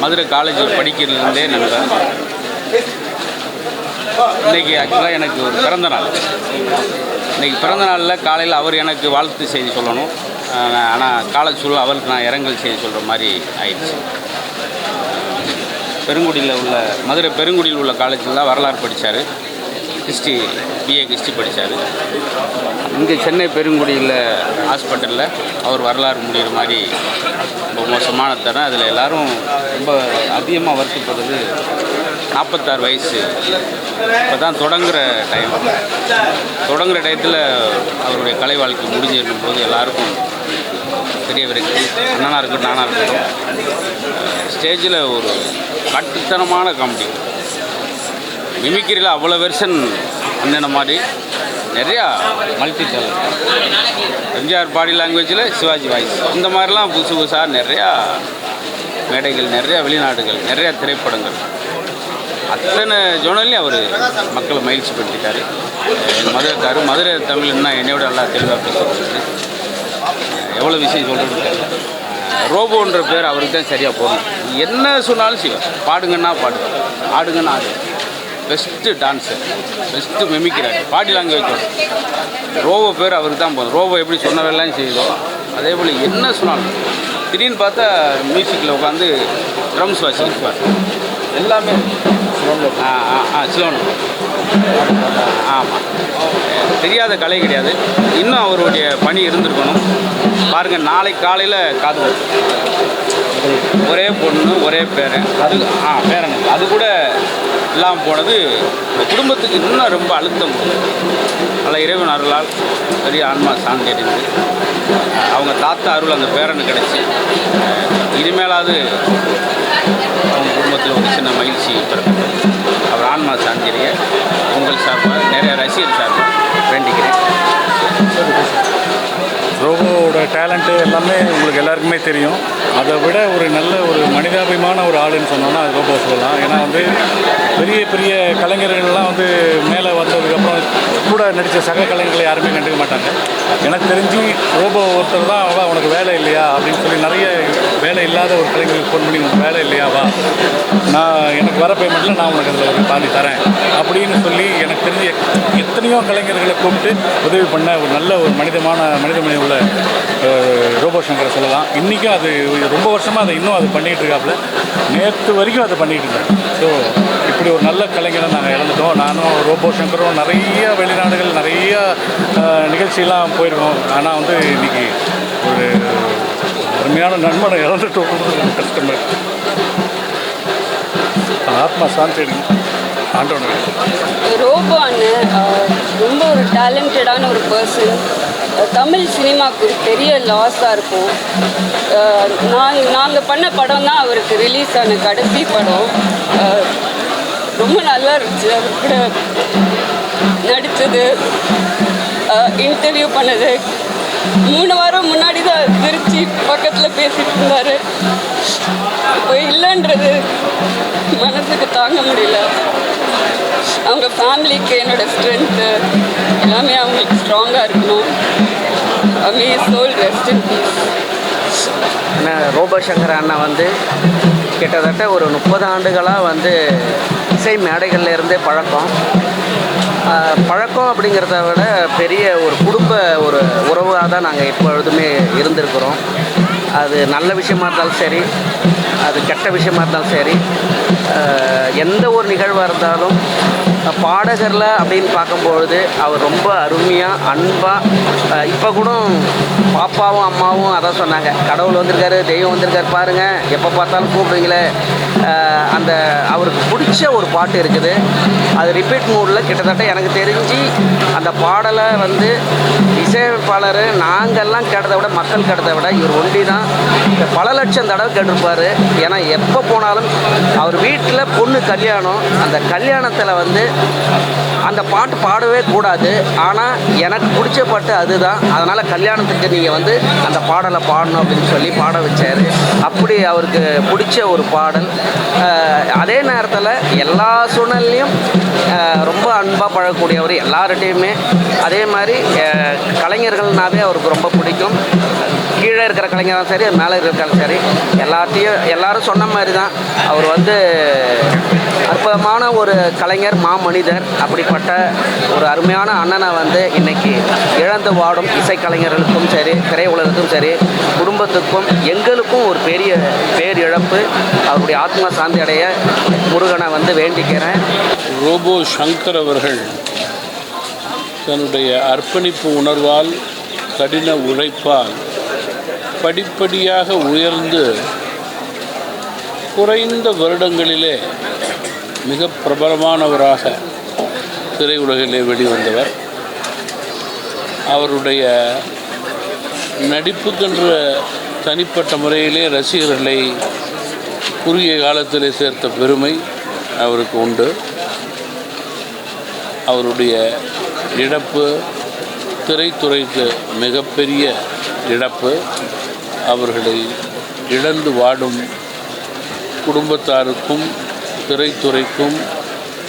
மதுரை காலேஜில் படிக்கிறதுலேருந்தே நண்பர். இன்றைக்கி ஆக்சுவலாக எனக்கு ஒரு பிறந்த நாள். இன்றைக்கி பிறந்த நாளில் காலையில் அவர் எனக்கு வாழ்த்து செய்தி சொல்லணும். ஆனால் காலேஜ் சூழல் அவருக்கு நான் இரங்கல் செய்தி சொல்கிற மாதிரி ஆயிடுச்சு. பெருங்குடியில் உள்ள மதுரை பெருங்குடியில் உள்ள காலேஜில் தான் வரலாறு படித்தார். ஹிஸ்ட்ரி, பிஏ ஹிஸ்ட்ரி படித்தார். இங்கே சென்னை பெருங்குடியில் ஹாஸ்பிட்டலில் அவர் வரலாறு முடிகிற மாதிரி ரொம்ப மோசமான தரம். அதில் எல்லோரும் ரொம்ப அதிகமாக வருத்தப்படுறது 46 வயசு. இப்போ தான் தொடங்குகிற டயத்தில் அவருடைய கலை வாழ்க்கை முடிஞ்சிருக்கும் போது எல்லாருக்கும் தெரிய விருக்கு. அண்ணனாக இருக்கட்டும், நானாக இருக்கட்டும், ஸ்டேஜில் ஒரு கட்டுத்தனமான காமெடி. மிமிக்ரியில் அவ்வளோ வெர்ஷன் அண்ணன மாதிரி நிறையா மல்டி டேலண்ட். எம்ஜிஆர் பாடி லாங்குவேஜில் சிவாஜி வாய்ஸ், இந்த மாதிரிலாம் புதுசு புதுசாக நிறையா மேடைகள், நிறையா வெளிநாடுகள், நிறையா திரைப்படங்கள், அத்தனை ஜோனல்லையும் அவர் மக்களை மகிழ்ச்சி படுத்திட்டார். மதுரைக்காரு, மதுரை தமிழ்னா என்னையோட நல்லா தெளிவாக பேசுகிறாரு. எவ்வளோ விஷயம் சொல்கிறது தெரியல. ரோபோன்ற பேர் அவருக்கு தான் சரியாக போகணும். என்ன சொன்னாலும் செய்வார். பாடுங்கன்னா பாடுவார், ஆடுங்கன்னா ஆடு. பெஸ்ட்டு டான்ஸர், பெஸ்ட்டு மெமிக்கிறார். பாடி லாங்குவேஜ் ரோபோ பேர் அவருக்கு தான் போதும். ரோபோ எப்படி சொன்னவெல்லாம் செய்தோம், அதே போல் என்ன சொன்னாலும். திடீர்னு பார்த்தா மியூசிக்கில் உட்காந்து ட்ரம்ஸ் வாசிப்பார். எல்லாமே சிலோன். ஆமாம், தெரியாத கலை கிடையாது. இன்னும் அவருடைய பணி இருந்திருக்கணும். பாருங்கள், நாளைக்கு காலையில் காது ஒரே பொண்ணு ஒரே பேரன், அது பேரன் அது கூட இல்லாமல் போனது குடும்பத்துக்கு இன்னும் ரொம்ப அழுத்தம். நல்ல இறைவன் அருளால் பெரிய ஆன்மா சாந்தி அடைந்து அவங்க தாத்தா அருள் அந்த பேரனு கிடச்சி இனிமேலாவது அவங்க குடும்பத்தில் ஒரு சின்ன மகிழ்ச்சி பிறக்கட்டும். அவர் ஆன்மா சாந்திரிய உங்கள் சார்பாக நிறைய ரசிகர் சார்பாக வேண்டிக்கிறேன். ரோபோவோட டேலண்ட்டு எல்லாமே உங்களுக்கு எல்லாருக்குமே தெரியும். அதை விட ஒரு நல்ல ஒரு மனிதாபிமான ஒரு ஆளுன்னு சொன்னோன்னா அது ரோபோ சொல்லலாம். ஏன்னா வந்து பெரிய பெரிய கலைஞர்கள்லாம் வந்து மேலே வந்ததுக்கப்புறம் கூட நடித்த சக கலைஞர்களை யாருமே கண்டுக்க மாட்டாங்க. எனக்கு தெரிஞ்சு ரோபோ ஒருத்தர் தான் அவா உனக்கு வேலை இல்லையா அப்படின்னு சொல்லி நிறைய வேலை இல்லாத ஒரு கலைஞர்களுக்கு ஃபோன் பண்ணி உனக்கு வேலை இல்லையாவா, நான் எனக்கு வர பேமெண்ட்டில் நான் உனக்கு அதில் ஒரு பாதி தரேன் அப்படின்னு சொல்லி எனக்கு தெரிஞ்ச எத்தனையோ கலைஞர்களை கூப்பிட்டு உதவி பண்ண ஒரு நல்ல ஒரு மனிதமனை உள்ள ரோபோ சங்கரை சொல்லலாம். இன்றைக்கும் அது ரொம்ப வருஷமாக அதை இன்னும் அது பண்ணிகிட்டு இருக்காப்புல. நேற்று வரைக்கும் அதை பண்ணிகிட்டு இருந்தேன். ஸோ இப்படி ஒரு நல்ல கலைஞரை நாங்கள் இழந்துட்டோம். நானும் ரோபோ சங்கரும் நிறைய வெளிநாடுகள் நிறைய நிகழ்ச்சியெல்லாம் போயிருக்கோம். ஆனால் வந்து இன்றைக்கி ஒரு அருமையான நண்பனை இழந்துட்டோம். கஷ்டமாக இருக்குது. ஆத்மா சாந்தி ஆண்டவனுக்கு. ரோபோ அண்ணன் ரொம்ப ஒரு ஒரு டேலண்டடான ஒரு பர்சன். தமிழ் சினிமாவுக்கு ஒரு பெரிய லாஸாக இருக்கும். நாங்கள் பண்ண படம் தான் அவருக்கு ரிலீஸ் ஆன கடைசி படம். ரொம்ப நல்லா இருந்துச்சு. அவர் கூட நடித்தது, இன்டர்வியூ பண்ணது 3 வாரம் முன்னாடி தான் திருச்சி பக்கத்தில் பேசிட்டு இருந்தார். இப்போ இல்லைன்றது மனசுக்கு தாங்க முடியல. அவங்க ஃபேமிலிக்கு என்னோட ஸ்ட்ரென்த்து எல்லாமே அவங்களுக்கு ஸ்ட்ராங்காக இருக்கணும். May soul rest in peace. Robo Shankar அண்ணா வந்து கிட்டத்தட்ட ஒரு 30 ஆண்டுகளாக வந்து இசை மேடைகள்ல இருந்தே பழக்கம் அப்படிங்கிறத விட பெரிய ஒரு குடும்ப ஒரு உறவாக தான் நாங்கள் எப்பொழுதுமே இருந்திருக்கிறோம். அது நல்ல விஷயமா இருந்தாலும் சரி, அது கெட்ட விஷயமா இருந்தாலும் சரி, எந்த ஒரு நிகழ்வாக இருந்தாலும் பாடகரில் அப்படின்னு பார்க்கும்பொழுது அவர் ரொம்ப அருமையாக அன்பாக, இப்போ கூட பாப்பாவும் அம்மாவும் அதான் சொன்னாங்க, கடவுள் வந்திருக்காரு, தெய்வம் வந்திருக்காரு பாருங்கள், எப்போ பார்த்தாலும் கூப்பிடுங்களே. அந்த அவருக்கு பிடிச்ச ஒரு பாட்டு இருக்குது, அது ரிப்பீட் மூடில் கிட்டத்தட்ட எனக்கு தெரிஞ்சு அந்த பாடலை வந்து இசையமைப்பாளர் நாங்கள்லாம் கேட்டதை விட, மக்கள் கேட்டதை விட இவர் ஒண்டி தான் பல லட்சம் தடவை கேட்டிருப்பார். ஏன்னா எப்போ போனாலும் அவர் வீட்டில் பொண்ணு கல்யாணம், அந்த கல்யாணத்தில் வந்து அந்த பாட்டு பாடவே கூடாது, ஆனால் எனக்கு பிடிச்ச பாட்டு அதுதான், அதனால் கல்யாணத்துக்கு நீங்கள் வந்து அந்த பாடலை பாடணும் அப்படின்னு சொல்லி பாட வச்சார். அப்படி அவருக்கு பிடிச்ச ஒரு பாடல். அதே நேரத்தில் எல்லா சூழ்நிலையும் ரொம்ப அன்பாக பழகக்கூடியவர் எல்லார்கிட்டையுமே. அதே மாதிரி கலைஞர்கள்னாவே அவருக்கு ரொம்ப பிடிக்கும். கீழே இருக்கிற கலைஞரும் சரி, மேலே இருக்கிறாலும் சரி, எல்லாரும் சொன்ன மாதிரி தான் அவர் வந்து அற்புதமான ஒரு கலைஞர், மாமனிதர். அப்படிப்பட்ட ஒரு அருமையான அண்ணனை வந்து இன்னைக்கு இழந்து வாடும் இசைக்கலைஞர்களுக்கும் சரி, திரையுலகத்துக்கும் சரி, குடும்பத்துக்கும் எங்களுக்கும் ஒரு பெரிய பேரிழப்பு. அவருடைய ஆத்மா சாந்தி அடைய முருகனை வந்து வேண்டிக்கிறேன். ரோபோ சங்கர் அவர்கள் தன்னுடைய அர்ப்பணிப்பு உணர்வால், கடின உழைப்பால் படிப்படியாக உயர்ந்து குறைந்த வருடங்களிலே மிக பிரபலமானவராக திரையுலகிலே வெளிவந்தவர். அவருடைய நடிப்புக்கென்ற தனிப்பட்ட முறையிலே ரசிகர்களை குறுகிய காலத்திலே சேர்த்த பெருமை அவருக்கு உண்டு. அவருடைய இழப்பு திரைத்துறைக்கு மிகப்பெரிய இழப்பு. அவர்களை இழந்து வாடும் குடும்பத்தாருக்கும் திரைத்துறைக்கும்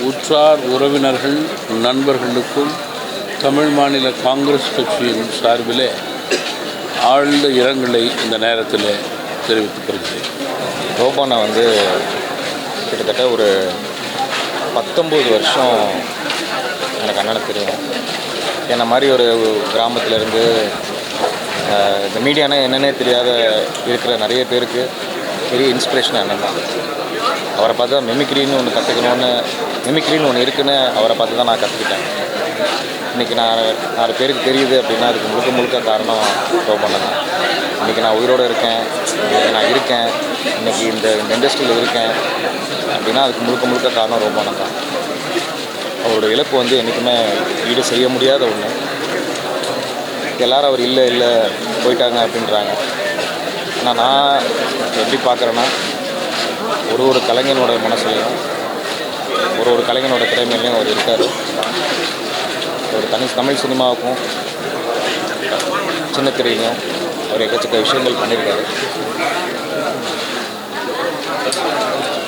உற்றார் உறவினர்கள் நண்பர்களுக்கும் தமிழ் மாநில காங்கிரஸ் கட்சியின் சார்பிலே ஆழ்ந்த இரங்கலை இந்த நேரத்தில் தெரிவித்துக் கொள்கிறேன். ரோபோனை வந்து கிட்டத்தட்ட ஒரு 19 வருஷம் எனக்கு அண்ணனை தெரியும். என்ன மாதிரி ஒரு கிராமத்திலேருந்து இந்த மீடியானா என்னென்னே தெரியாத இருக்கிற நிறைய பேருக்கு பெரிய இன்ஸ்பிரேஷன் அண்ணன் தான். அவரை பார்த்து தான் மிமிக்ரின்னு ஒன்று கற்றுக்கணுன்னு, மிமிக்ரின்னு ஒன்று இருக்குன்னு அவரை பார்த்து தான் நான் கற்றுக்கிட்டேன். இன்றைக்கி நான் 4 பேருக்கு தெரியுது அப்படின்னா அதுக்கு முழுக்க காரணம் ரோபோனை தான். இன்றைக்கி நான் உயிரோடு இருக்கேன், இன்றைக்கி நான் இருக்கேன், இன்றைக்கி இந்த இண்டஸ்ட்ரியில் இருக்கேன் அப்படின்னா அதுக்கு முழுக்க காரணம் ரோபோனை தான். அவரோட இழப்பு வந்து என்றைக்குமே ஈடு செய்ய முடியாத ஒன்று. எல்லோரும் அவர் இல்லை போயிட்டாங்க அப்படின்றாங்க. ஆனால் நான் எப்படி பார்க்குறேன்னா, ஒரு கலைஞனோட மனசுலையும் ஒரு கலைஞனோட திறமையிலையும் அவர் இருக்கார். ஒரு தமிழ் சினிமாவுக்கும் சின்ன திரையிலையும் அவர் எக்கச்சக்க விஷயங்கள் பண்ணியிருக்காரு.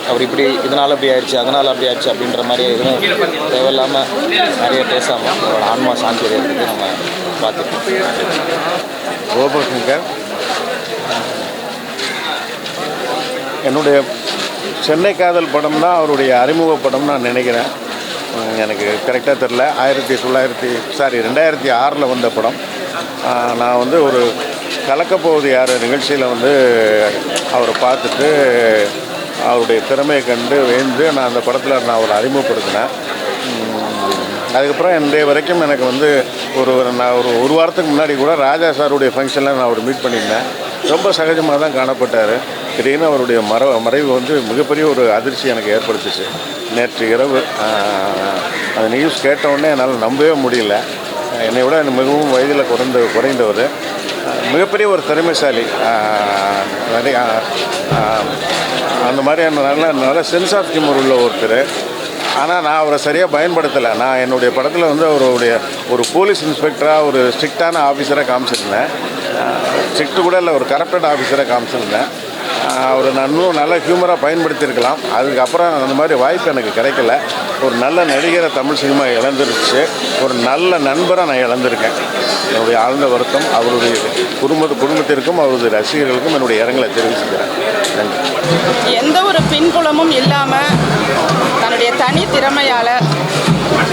அவர் இப்படி இதனால் அப்படி ஆயிடுச்சு, அதனால் அப்படி ஆயிடுச்சு அப்படின்ற மாதிரி எதுவும் தேவையில்லாமல் நிறைய பேசாமல் அவரோட ஆன்மா சாந்தி அடையிறதுக்கு நம்ம பார்த்துருக்கோம். ரோபோ சங்கர் என்னுடைய சென்னை காதல் படம் தான் அவருடைய அறிமுக படம்னு நான் நினைக்கிறேன். எனக்கு கரெக்டாக தெரில. 2006 வந்த படம். நான் வந்து ஒரு கலக்கப்போவது யார் நிகழ்ச்சியில் வந்து அவரை பார்த்துட்டு அவருடைய திறமையை கண்டு வேந்து நான் அந்த படத்தில் நான் அவரை அறிமுகப்படுத்தினேன். அதுக்கப்புறம் இன்றைய வரைக்கும் எனக்கு வந்து நான் ஒரு வாரத்துக்கு முன்னாடி கூட ராஜா சாருடைய ஃபங்க்ஷனில் நான் அவர் மீட் பண்ணியிருந்தேன். ரொம்ப சகஜமாக தான் காணப்பட்டார். திடீர்னு அவருடைய மறைவு வந்து மிகப்பெரிய ஒரு அதிர்ச்சி எனக்கு ஏற்படுத்துச்சு. நேற்று இரவு அந்த நியூஸ் கேட்டவுடனே என்னால் நம்பவே முடியல. என்னை விட மிகவும் வயதில் குறைந்தவர், மிகப்பெரிய ஒரு திறமைசாலி. நிறைய அந்த மாதிரியான நல்ல சென்ஸ் ஆஃப் ஹியூமர் உள்ள ஒருத்தர். ஆனால் நான் அவரை சரியாக பயன்படுத்தலை. நான் என்னுடைய படத்தில் வந்து அவருடைய ஒரு போலீஸ் இன்ஸ்பெக்டராக, ஒரு ஸ்ட்ரிக்டான ஆஃபீஸராக காமிச்சிருந்தேன். ஸ்ட்ரிக்ட்டு கூட இல்லை, ஒரு கரப்டட் ஆஃபீஸராக காமிச்சிருந்தேன். அவர் நான் இன்னும் நல்ல ஹியூமராக பயன்படுத்தியிருக்கலாம். அதுக்கப்புறம் அந்த மாதிரி வாய்ப்பு எனக்கு கிடைக்கல. ஒரு நல்ல நடிகரை தமிழ் சினிமா இழந்துருச்சு. ஒரு நல்ல நண்பராக நான் இழந்திருக்கேன். என்னுடைய ஆழ்ந்த வருத்தம் அவருடைய குடும்பத்திற்கும் அவருடைய ரசிகர்களுக்கும் என்னுடைய இரங்கலை தெரிவிச்சுக்கிறேன். நன்றி. எந்த ஒரு பின்புலமும் இல்லாமல் தன்னுடைய தனி திறமையால்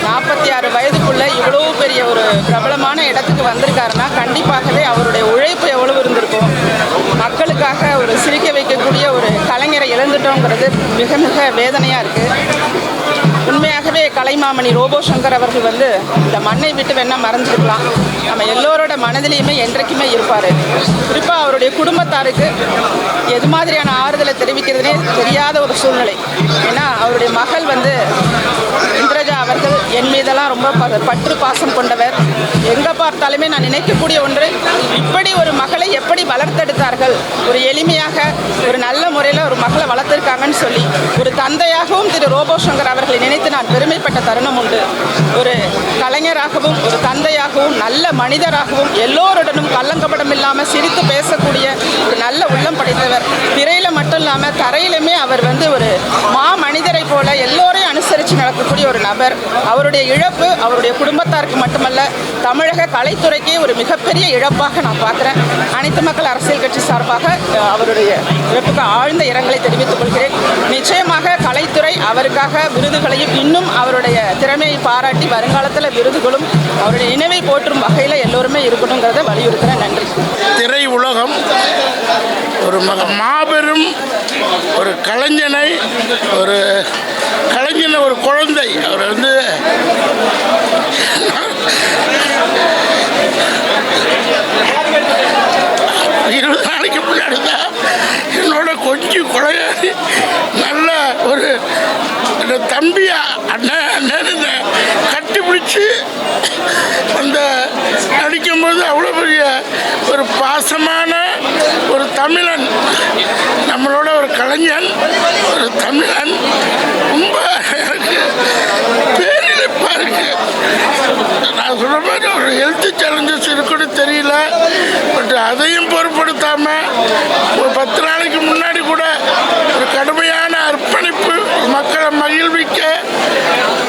46 வயதுக்குள்ளே இவ்வளோ பெரிய ஒரு பிரபலமான இடத்துக்கு வந்திருக்காருன்னா கண்டிப்பாகவே அவருடைய உழைப்பு எவ்வளவு இருந்திருக்கும். மக்களுக்காக ஒரு சிரிக்க வைக்கக்கூடிய ஒரு கலைஞரை இழந்துட்டோங்கிறது மிக மிக வேதனையாக இருக்குது. உண்மையாகவே கலைமாமணி ரோபோ சங்கர் அவர்கள் வந்து இந்த மண்ணை விட்டு வேணா மறைஞ்சிருக்கலாம். நம்ம எல்லோரோட மனதிலையுமே என்றைக்குமே இருப்பார். குறிப்பாக அவருடைய குடும்பத்தாருக்கு எது மாதிரியான ஆறுதலை தெரிவிக்கிறதுனே தெரியாத ஒரு சூழ்நிலை. ஏன்னா அவருடைய மகள் வந்து இந்திரஜா அவர்கள் என் மீதெல்லாம் ரொம்ப பற்று பாசம் கொண்டவர். எங்கே பார்த்தாலுமே நான் நினைக்கக்கூடிய ஒன்று, இப்படி ஒரு மகளை எப்படி வளர்த்தெடுத்தார்கள், ஒரு எளிமையாக ஒரு நல்ல முறையில் ஒரு மகளை வளர்த்துருக்காங்கன்னு சொல்லி ஒரு தந்தையாகவும் திரு ரோபோ சங்கர் அவர்களை நினைத்து நான் பெருமைப்பட்ட தருணம் உண்டு. ஒரு கலைஞராகவும் ஒரு தந்தையாகவும் நல்ல மனிதராகவும் எல்லோருடனும் கள்ளங்கபடம் இல்லாமல் சிரித்து பேசக்கூடிய ஒரு நல்ல உள்ளம் படைத்தவர். திரையில் மட்டும் இல்லாமல் தரையிலுமே அவர் வந்து ஒரு மனிதரை போல எல்லோரையும் அனுசரித்து நடக்கக்கூடிய ஒரு நபர். அவருடைய இழப்பு அவருடைய குடும்பத்தாருக்கு மட்டுமல்ல, தமிழக கலைத்துறைக்கே ஒரு மிகப்பெரிய இழப்பாக நான் பார்க்குறேன். அனைத்து மக்கள் அரசியல் கட்சி சார்பாக அவருடைய இழப்புக்கு ஆழ்ந்த இரங்கலை தெரிவித்துக் கொள்கிறேன். நிச்சயமாக கலைத்துறை அவருக்காக விருதுகளையும் இன்னும் அவருடைய திறமையை பாராட்டி வருங்காலத்தில் விருதுகளும் அவருடைய நினைவை போற்றும் வகையில் எல்லோருமே இருக்கணுங்கிறத வலியுறுத்துகிறேன். நன்றி. திரை உலகம் ஒரு மாபெரும் ஒரு கலைஞனை ஒரு குழந்தை அவர் வந்து 20 நாளைக்கு முன்னாடி தான் என்னோட கொஞ்சம் கொலையாடி நல்ல ஒரு தம்பியா அண்ணன் கட்டி பிடிச்சி அந்த நடிக்கும்போது அவ்வளோ பெரிய ஒரு பாசமான ஒரு தமிழன், நம்மளோட ஒரு கலைஞன், ஒரு தமிழன். ரொம்ப எனக்கு பேரிழப்பாக இருக்கு. நான் சொல்ற மாதிரி ஒரு ஹெல்த் சேலஞ்சஸ் இருக்குன்னு தெரியல. பட் அதையும் பொருட்படுத்தாமல் ஒரு 10 நாளைக்கு முன்னாடி கூட ஒரு கடுமையான அர்ப்பணிப்பு, மக்களை மகிழ்விக்க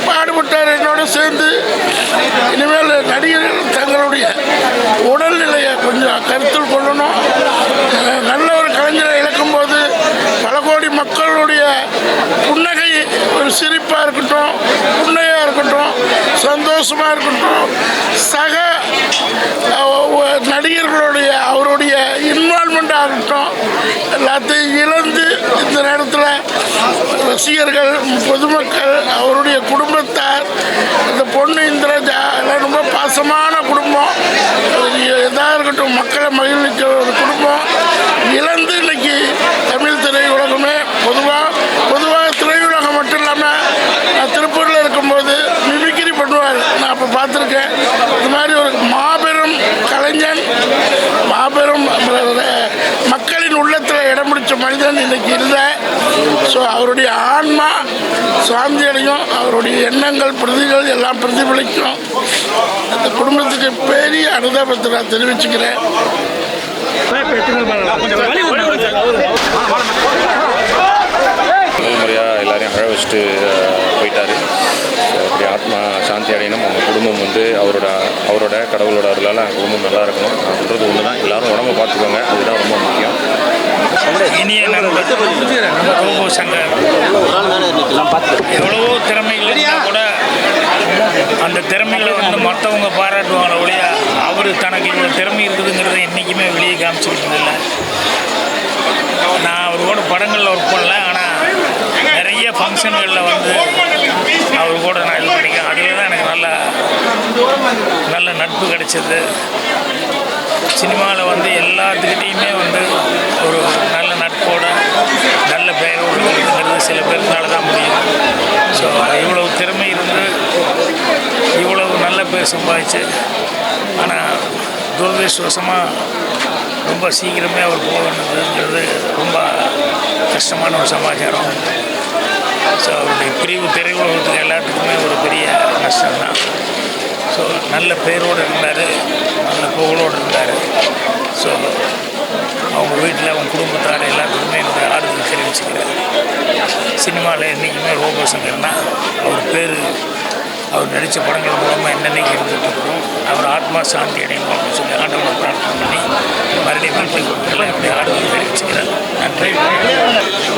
பாடுபட்டார் என்னோட சேர்ந்து. இனிமேல் நடிகர்கள் தங்களுடைய உடல்நிலையை கொஞ்சம் கருத்தில் கொள்ளணும். நல்ல ஒரு கலைஞரை இழக்கும்போது பல கோடி மக்களுடைய புன்னகை ஒரு சிரிப்பாக இருக்கட்டும், புன்னகையாக இருக்கட்டும், சந்தோஷமாக இருக்கட்டும், சக நடிகர்களுடைய அவருடைய இன்வால்மெண்ட்டாக இருக்கட்டும், எல்லாத்தையும் இழந்து இந்த நேரத்தில் ரசிகர்கள், பொதுமக்கள், அவருடைய குடும்பத்தார், இந்த பொண்ணு இந்திரஜா எல்லாம் ரொம்ப பாசமான குடும்பம். எதாக இருக்கட்டும், மக்களை மகிழ்விக்கிற ஒரு குடும்பம் இழந்து இன்னைக்கு தமிழ் திரையுலகமே பொதுவாக திரையுலகம் மட்டும் இல்லாமல் நான் திருப்பூரில் இருக்கும்போது மிமிக்ரி பண்ணுவார். நான் அப்போ பார்த்துருக்கேன். இது மாதிரி ஒரு மாபெரும் கலைஞன், மாபெரும் மக்களின் உள்ளத்தில் இடம் பிடிச்ச மனிதன் இன்னைக்கு இல்லை. ஸோ அவருடைய ஆன்மா சாந்தி அடையும், அவருடைய எண்ணங்கள் பிரதிகள் எல்லாம் பிரதிபலிக்கும். அந்த குடும்பத்துக்கு பெரிய அனுதாபத்தை நான் தெரிவிச்சுக்கிறேன். முதல் முறையாக எல்லாரையும் அழ வச்சுட்டு போயிட்டார். அப்படி ஆத்மா சாந்தி அடையணும். அவங்க குடும்பம் வந்து அவரோட கடவுளோட அருளால் அவங்க குடும்பம் நல்லா இருக்கணும். நான் சொல்கிறது ஒன்று தான், எல்லோரும் உடம்பை பார்த்துக்கோங்க, அதுதான் ரொம்ப முக்கியம். இனிய ரோபோ சங்கர் எவ்வளவோ திறமைகள் இருந்தால் கூட அந்த திறமைகளை வந்து மற்றவங்க பாராட்டுவாங்கள ஒழிய அவர் தனக்கு இவ்வளோ திறமை இருக்குதுங்கிறத என்றைக்குமே வெளியே காமிச்சிருக்கிறதில்ல. நான் அவரோட படங்களில் ஒர்க் பண்ணல, ஆனால் நிறைய ஃபங்க்ஷன்களில் வந்து அவர் கூட நான் இது பண்ணிக்கிறேன். அதில் தான் எனக்கு நல்ல நட்பு கிடைச்சது. சினிமாவில் வந்து எல்லாத்துக்கிட்டேயுமே வந்து ஒரு நல்ல நட்போட நல்ல பெயரோடு இருக்கிறது சில பேருனால தான் முடியும். ஸோ இவ்வளவு திறமை இருந்து இவ்வளவு நல்ல பேர் பேர் சம்பாதிச்சு, ஆனால் துரதிருஷ்டவசமாக ரொம்ப சீக்கிரமே அவர் போகணுங்கிறது ரொம்ப கஷ்டமான ஒரு சமாச்சாரம். ஸோ அவருடைய பிரிவு திரையுலகத்துக்கு எல்லாத்துக்குமே ஒரு பெரிய நஷ்டம்தான். ஸோ நல்ல பேரோடு இருந்தார், நல்ல புகழோடு இருந்தார். ஸோ அவங்க வீட்டில் அவங்க குடும்பத்தார் எல்லாத்துக்குமே என்னுடைய ஆறுதல் தெரிவிச்சுக்கிறேன். சினிமாவில் என்றைக்குமே ரோபோ சங்கர்னா அவர் பேர், அவர் நடித்த படங்கள் மூலமாக என்னென்னைக்கு இருந்துட்டு இருக்கோம். அவர் ஆத்மா சாந்தி அடையணும் அப்படின்னு சொல்லி ஆண்டவனை பிரார்த்தனை பண்ணி மறுபடியும் மக்களுக்கு என்னுடைய ஆறுதல் தெரிவிச்சுக்கிறேன். நன்றி.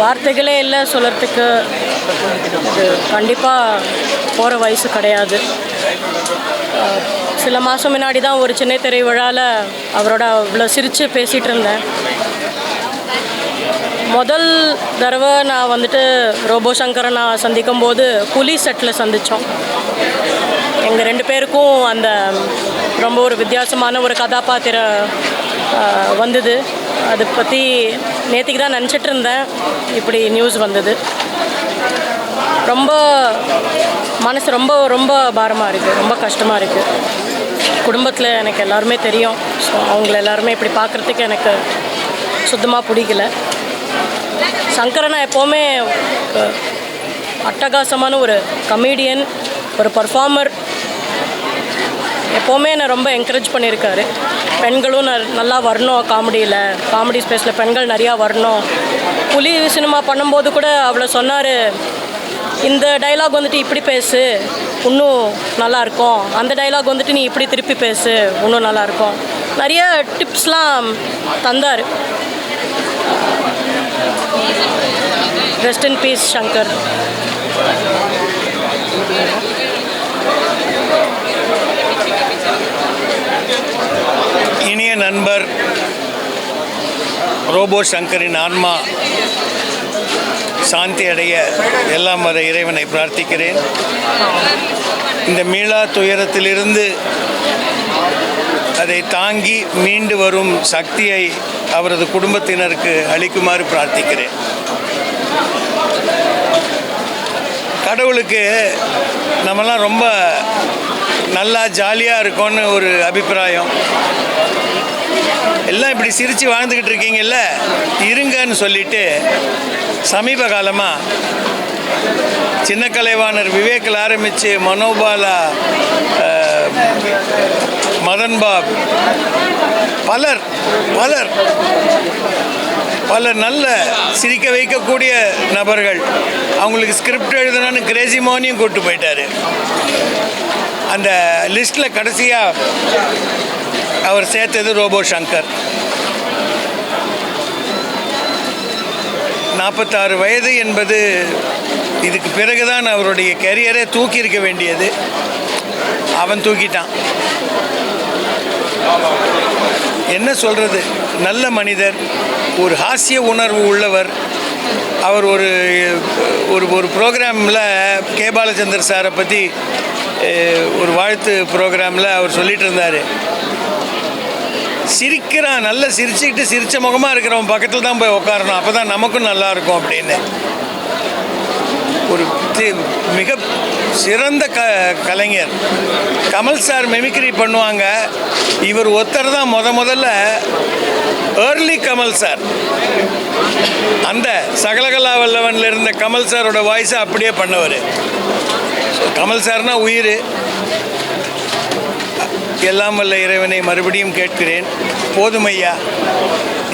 வார்த்தைகளே இல்லை சொல்கிறதுக்கு. இது கண்டிப்பாக போகிற வயசு கிடையாது. சில மாதம் முன்னாடி தான் ஒரு சின்ன திரை விழாவில் அவரோட இவ்வளோ சிரித்து பேசிகிட்டு இருந்தேன். முதல் தடவை நான் வந்துட்டு ரோபோ சங்கரை நான் சந்திக்கும் போது புலி செட்டில் சந்தித்தோம். எங்கள் 2 பேருக்கும் அந்த ரொம்ப ஒரு வித்தியாசமான ஒரு கதாபாத்திரம் வந்தது. அதை பற்றி நேற்றுக்கு தான் நினச்சிட்டு இருந்தேன், இப்படி நியூஸ் வந்தது. ரொம்ப மனசு ரொம்ப ரொம்ப பாரமாக இருக்குது, ரொம்ப கஷ்டமாக இருக்குது. குடும்பத்தில் எனக்கு எல்லாருமே தெரியும். ஸோ அவங்கள எல்லாருமே இப்படி பார்க்குறதுக்கு எனக்கு சுத்தமாக பிடிக்கல. சங்கரை நான் எப்போவுமே அட்டகாசமான ஒரு கமீடியன், ஒரு பர்ஃபார்மர். எப்போவுமே என்னை ரொம்ப என்கரேஜ் பண்ணியிருக்காரு. பெண்களும் நல்லா வரணும் காமெடியில், காமெடி ஸ்பேஸில் பெண்கள் நிறையா வரணும். புலி சினிமா பண்ணும்போது கூட அவ்வளோ சொன்னார், இந்த டைலாக் வந்துட்டு இப்படி பேசு இன்னும் நல்லாயிருக்கும், அந்த டைலாக் வந்துட்டு நீ இப்படி திருப்பி பேசு இன்னும் நல்லாயிருக்கும். நிறைய டிப்ஸ்லாம் தந்தார். Rest in piece Shankar. இனிய நண்பர் ரோபோ சங்கரின் ஆன்மா சாந்தி அடைய எல்லாம் வர இறைவனை பிரார்த்திக்கிறேன். இந்த மீளா துயரத்திலிருந்து அதை தாங்கி மீண்டு வரும் சக்தியை அவரது குடும்பத்தினருக்கு அளிக்குமாறு பிரார்த்திக்கிறேன். கடவுளுக்கு நம்மலாம் ரொம்ப நல்லா ஜாலியாக இருக்கோன்னு ஒரு அபிப்பிராயம். எல்லாம் இப்படி சிரித்து வாழ்ந்துக்கிட்டு இருக்கீங்கல்ல, இருங்கன்னு சொல்லிட்டு சமீப காலமாக சின்ன கலைவாணர் விவேக்கில் ஆரம்பித்து மனோபாலா, மதன் பாப், பலர் நல்ல சிரிக்க வைக்கக்கூடிய நபர்கள், அவங்களுக்கு ஸ்கிரிப்ட் எழுதணும்னு கிரேசி மோனியும் கூப்பிட்டு போயிட்டார். அந்த லிஸ்ட்டில் கடைசியாக அவர் சேர்த்தது ரோபோ சங்கர். 46 வயது என்பது இதுக்கு பிறகுதான் அவருடைய கெரியரே தூக்கியிருக்க வேண்டியது. அவன் தூக்கிட்டான். என்ன சொல்கிறது, நல்ல மனிதர், ஒரு ஹாஸ்ய உணர்வு உள்ளவர். அவர் ஒரு ஒரு ப்ரோக்ராமில் கே பாலச்சந்தர் சாரை பற்றி ஒரு வாழ்த்து ப்ரோக்ராமில் அவர் சொல்லிகிட்டு இருந்தார், சிரிக்கிறான், நல்லா சிரிச்சுக்கிட்டு சிரித்த முகமாக இருக்கிறவன் பக்கத்தில் தான் போய் உட்காரணும், அப்போ தான் நமக்கும் நல்லாயிருக்கும் அப்படின்னு. ஒரு மிக சிறந்த கலைஞர். கமல் சார் மெமிக்ரி பண்ணுவாங்க, இவர் ஒருத்தர் தான் முதல்ல ஏர்லி கமல் சார், அந்த சகலகலா வல்லவனில் இருந்த கமல் சாரோட வாய்ஸை அப்படியே பண்ணவர். கமல் சார்னா உயிர். எல்லாம் வல்ல இறைவனை மறுபடியும் கேட்கிறேன், போதுமையா,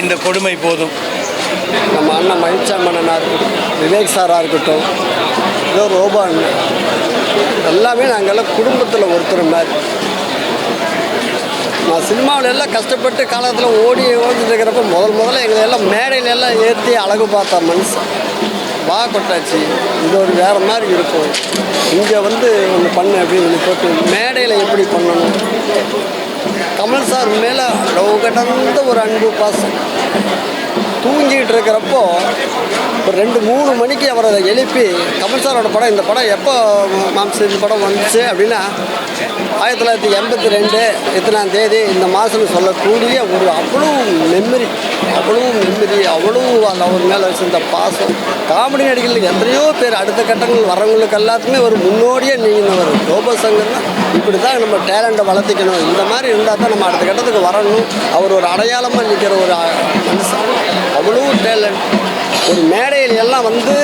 இந்த கொடுமை போதும். நம்ம அண்ணன் மகிழ்ச்சாமண்ணனாக இருக்கட்டும், விவேக் சாராக இருக்கட்டும், ஏதோ ரோபோ அண்ணன், எல்லாமே நாங்கள்லாம் குடும்பத்தில் ஒருத்தர் மாதிரி. நான் சினிமாவில் எல்லாம் கஷ்டப்பட்டு காலத்தில் ஓடிட்டு இருக்கிறப்ப முதல்ல எங்களை எல்லாம் மேடையில எல்லாம் ஏற்றி அழகு பார்த்தா மனுஷன் வா கொட்டாச்சு, இது ஒரு வேறு மாதிரி இருக்கும், இங்கே வந்து ஒன்று பண்ணு அப்படின்னு போட்டு மேடையில் எப்படி பண்ணணும். கமல் சார் மேலே அளவு கடந்த ஒரு அன்பு பாசம். தூங்கிட்டு இருக்கிறப்போ ஒரு 2-3 மணிக்கு அவரை எழுப்பி, கமல் சாரோட படம், இந்த படம் எப்போ மாம்சம் இந்த படம் வந்துச்சு அப்படின்னா 1982 இத்தனாம் தேதி இந்த மாதம்னு சொல்லக்கூடிய ஒரு அவ்வளோ மெமரி. அவ்வளோ மெமரி, அவ்வளோ அந்த அவர் மேலே வச்சிருந்த பாசம். காமெடி நடிகர்கள் எத்தனையோ பேர் அடுத்த கட்டங்கள் வரவங்களுக்கு எல்லாத்துக்குமே ஒரு முன்னோடியே நீங்கினவர் ரோபோ சங்கர்னா. இப்படி தான் நம்ம டேலண்ட்டை வளர்த்திக்கணும், இந்த மாதிரி இருந்தால் தான் நம்ம அடுத்த கட்டத்துக்கு வரணும். அவர் ஒரு அடையாளமாக நிற்கிற ஒரு மனுஷன், அவ்வளோ டேலண்ட். ஒரு மேடையில் எல்லாம் வந்து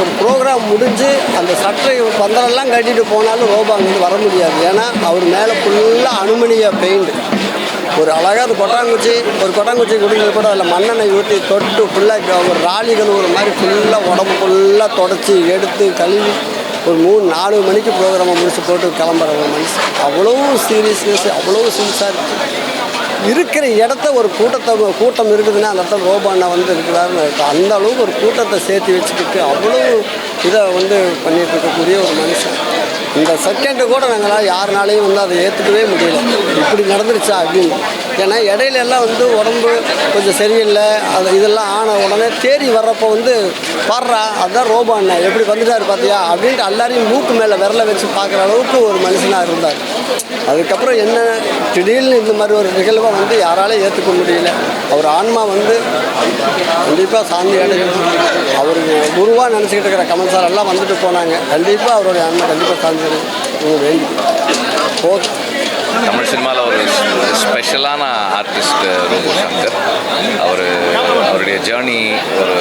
ஒரு ப்ரோக்ராம் முடிஞ்சு அந்த சட்டை பந்தரெல்லாம் கட்டிட்டு போனாலும் ரோபோ அங்கேருந்து வர முடியாது. ஏன்னா அவர் மேலே ஃபுல்லாக அனுமனிய பெயிண்ட். ஒரு அழகாக அது கொட்டாங்குச்சி குடிக்கிறது கூட அதில் மண்ணெண்ணெய் ஊற்றி தொட்டு ஃபுல்லாக ஒரு ராலி கழுவுற மாதிரி ஃபுல்லாக உடம்பு ஃபுல்லாக தொடச்சி எடுத்து கழுவி ஒரு 3-4 மணிக்கு ப்ரோக்ராமை முடிச்சு போட்டு கிளம்புற ஒரு மனுஷன். அவ்வளோ சீரியஸ்னஸ், அவ்வளோ சின்சாரிட்டி. இருக்கிற இடத்த ஒரு கூட்டம் இருக்குதுன்னா அந்த இடத்துல ரோபோ அண்ணா வந்து இருக்கிறாருன்னு இருக்கும். அந்த அளவுக்கு ஒரு கூட்டத்தை சேர்த்து வச்சுக்கிட்டு அவ்வளோ இதை வந்து பண்ணிகிட்டு இருக்கக்கூடிய ஒரு மனுஷன். இந்த செகண்டு கூட நாங்களாம் யாருனாலையும் வந்து அதை ஏற்றுக்கவே முடியல, இப்படி நடந்துருச்சா அப்படின்னு. ஏன்னா இடையில எல்லாம் வந்து உடம்பு கொஞ்சம் சரியில்லை, அது இதெல்லாம் ஆன உடனே தேடி வர்றப்போ வந்து பாடுறா அதுதான் ரோபோ அண்ணா எப்படி வந்துட்டார் பார்த்தியா அப்படின்ட்டு எல்லாரையும் மூக்கு மேலே விரலை வச்சு பார்க்குற அளவுக்கு ஒரு மனுஷனாக இருந்தார். அதுக்கப்புறம் என்ன திடீர்னு இந்த மாதிரி ஒரு நிகழ்வை வந்து யாராலையும் ஏற்றுக்க முடியல. அவர் ஆன்மா வந்து கண்டிப்பாக சாந்தி அடையணும். அவருக்கு குருவாக நினச்சிக்கிட்டு இருக்கிற கமல் சார் எல்லாம் வந்துட்டு போனாங்க. கண்டிப்பாக அவருடைய ஆன்மா கண்டிப்பாக சாந்தி அடையும் வேண்டி போதும். தமிழ் சினிமாவில் ஒரு ஸ்பெஷலான ஆர்டிஸ்ட் ரோபோ சங்கர். அவருடைய ஜேர்னி ஒரு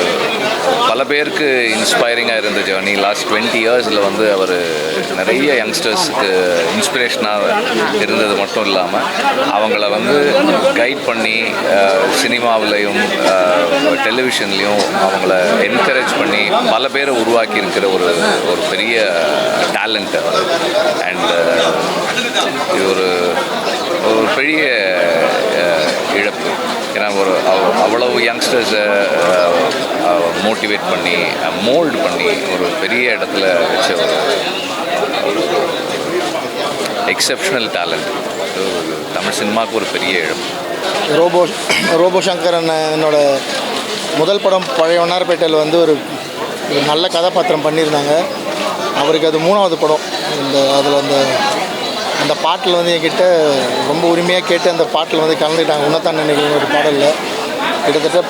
பல பேருக்கு இன்ஸ்பைரிங்காக இருந்த ஜேர்னி. லாஸ்ட் 20 இயர்ஸில் வந்து அவர் நிறைய யங்ஸ்டர்ஸுக்கு இன்ஸ்பிரேஷனாக இருந்தது மட்டும் இல்லாமல் அவங்கள வந்து கைட் பண்ணி சினிமாவிலையும் டெலிவிஷன்லேயும் அவங்கள என்கரேஜ் பண்ணி பல பேரை உருவாக்கி இருக்கிற ஒரு பெரிய டேலண்ட். அண்ட் இது ஒரு பெரிய இழப்பு. ஏன்னா அவ்வளவு யங்ஸ்டர்ஸை மோட்டிவேட் பண்ணி மோல்டு பண்ணி ஒரு பெரிய இடத்துல வச்ச ஒரு எக்ஸப்ஷனல் டேலண்ட். தமிழ் சினிமாவுக்கு ஒரு பெரிய இழப்பு. ரோபோ சங்கர் என்னோட முதல் படம் பழைய வண்ணாரப்பேட்டையில் வந்து ஒரு நல்ல கதாபாத்திரம் பண்ணியிருந்தாங்க. அவருக்கு அது 3வது படம். அதில் அந்த பாட்டில் வந்து என்கிட்ட ரொம்ப உரிமையாக கேட்டு அந்த பாட்டில் வந்து கலந்துக்கிட்டாங்க. உன்னத்தான் நினைக்கிறேன் ஒரு பாடலில் கிட்டத்தட்ட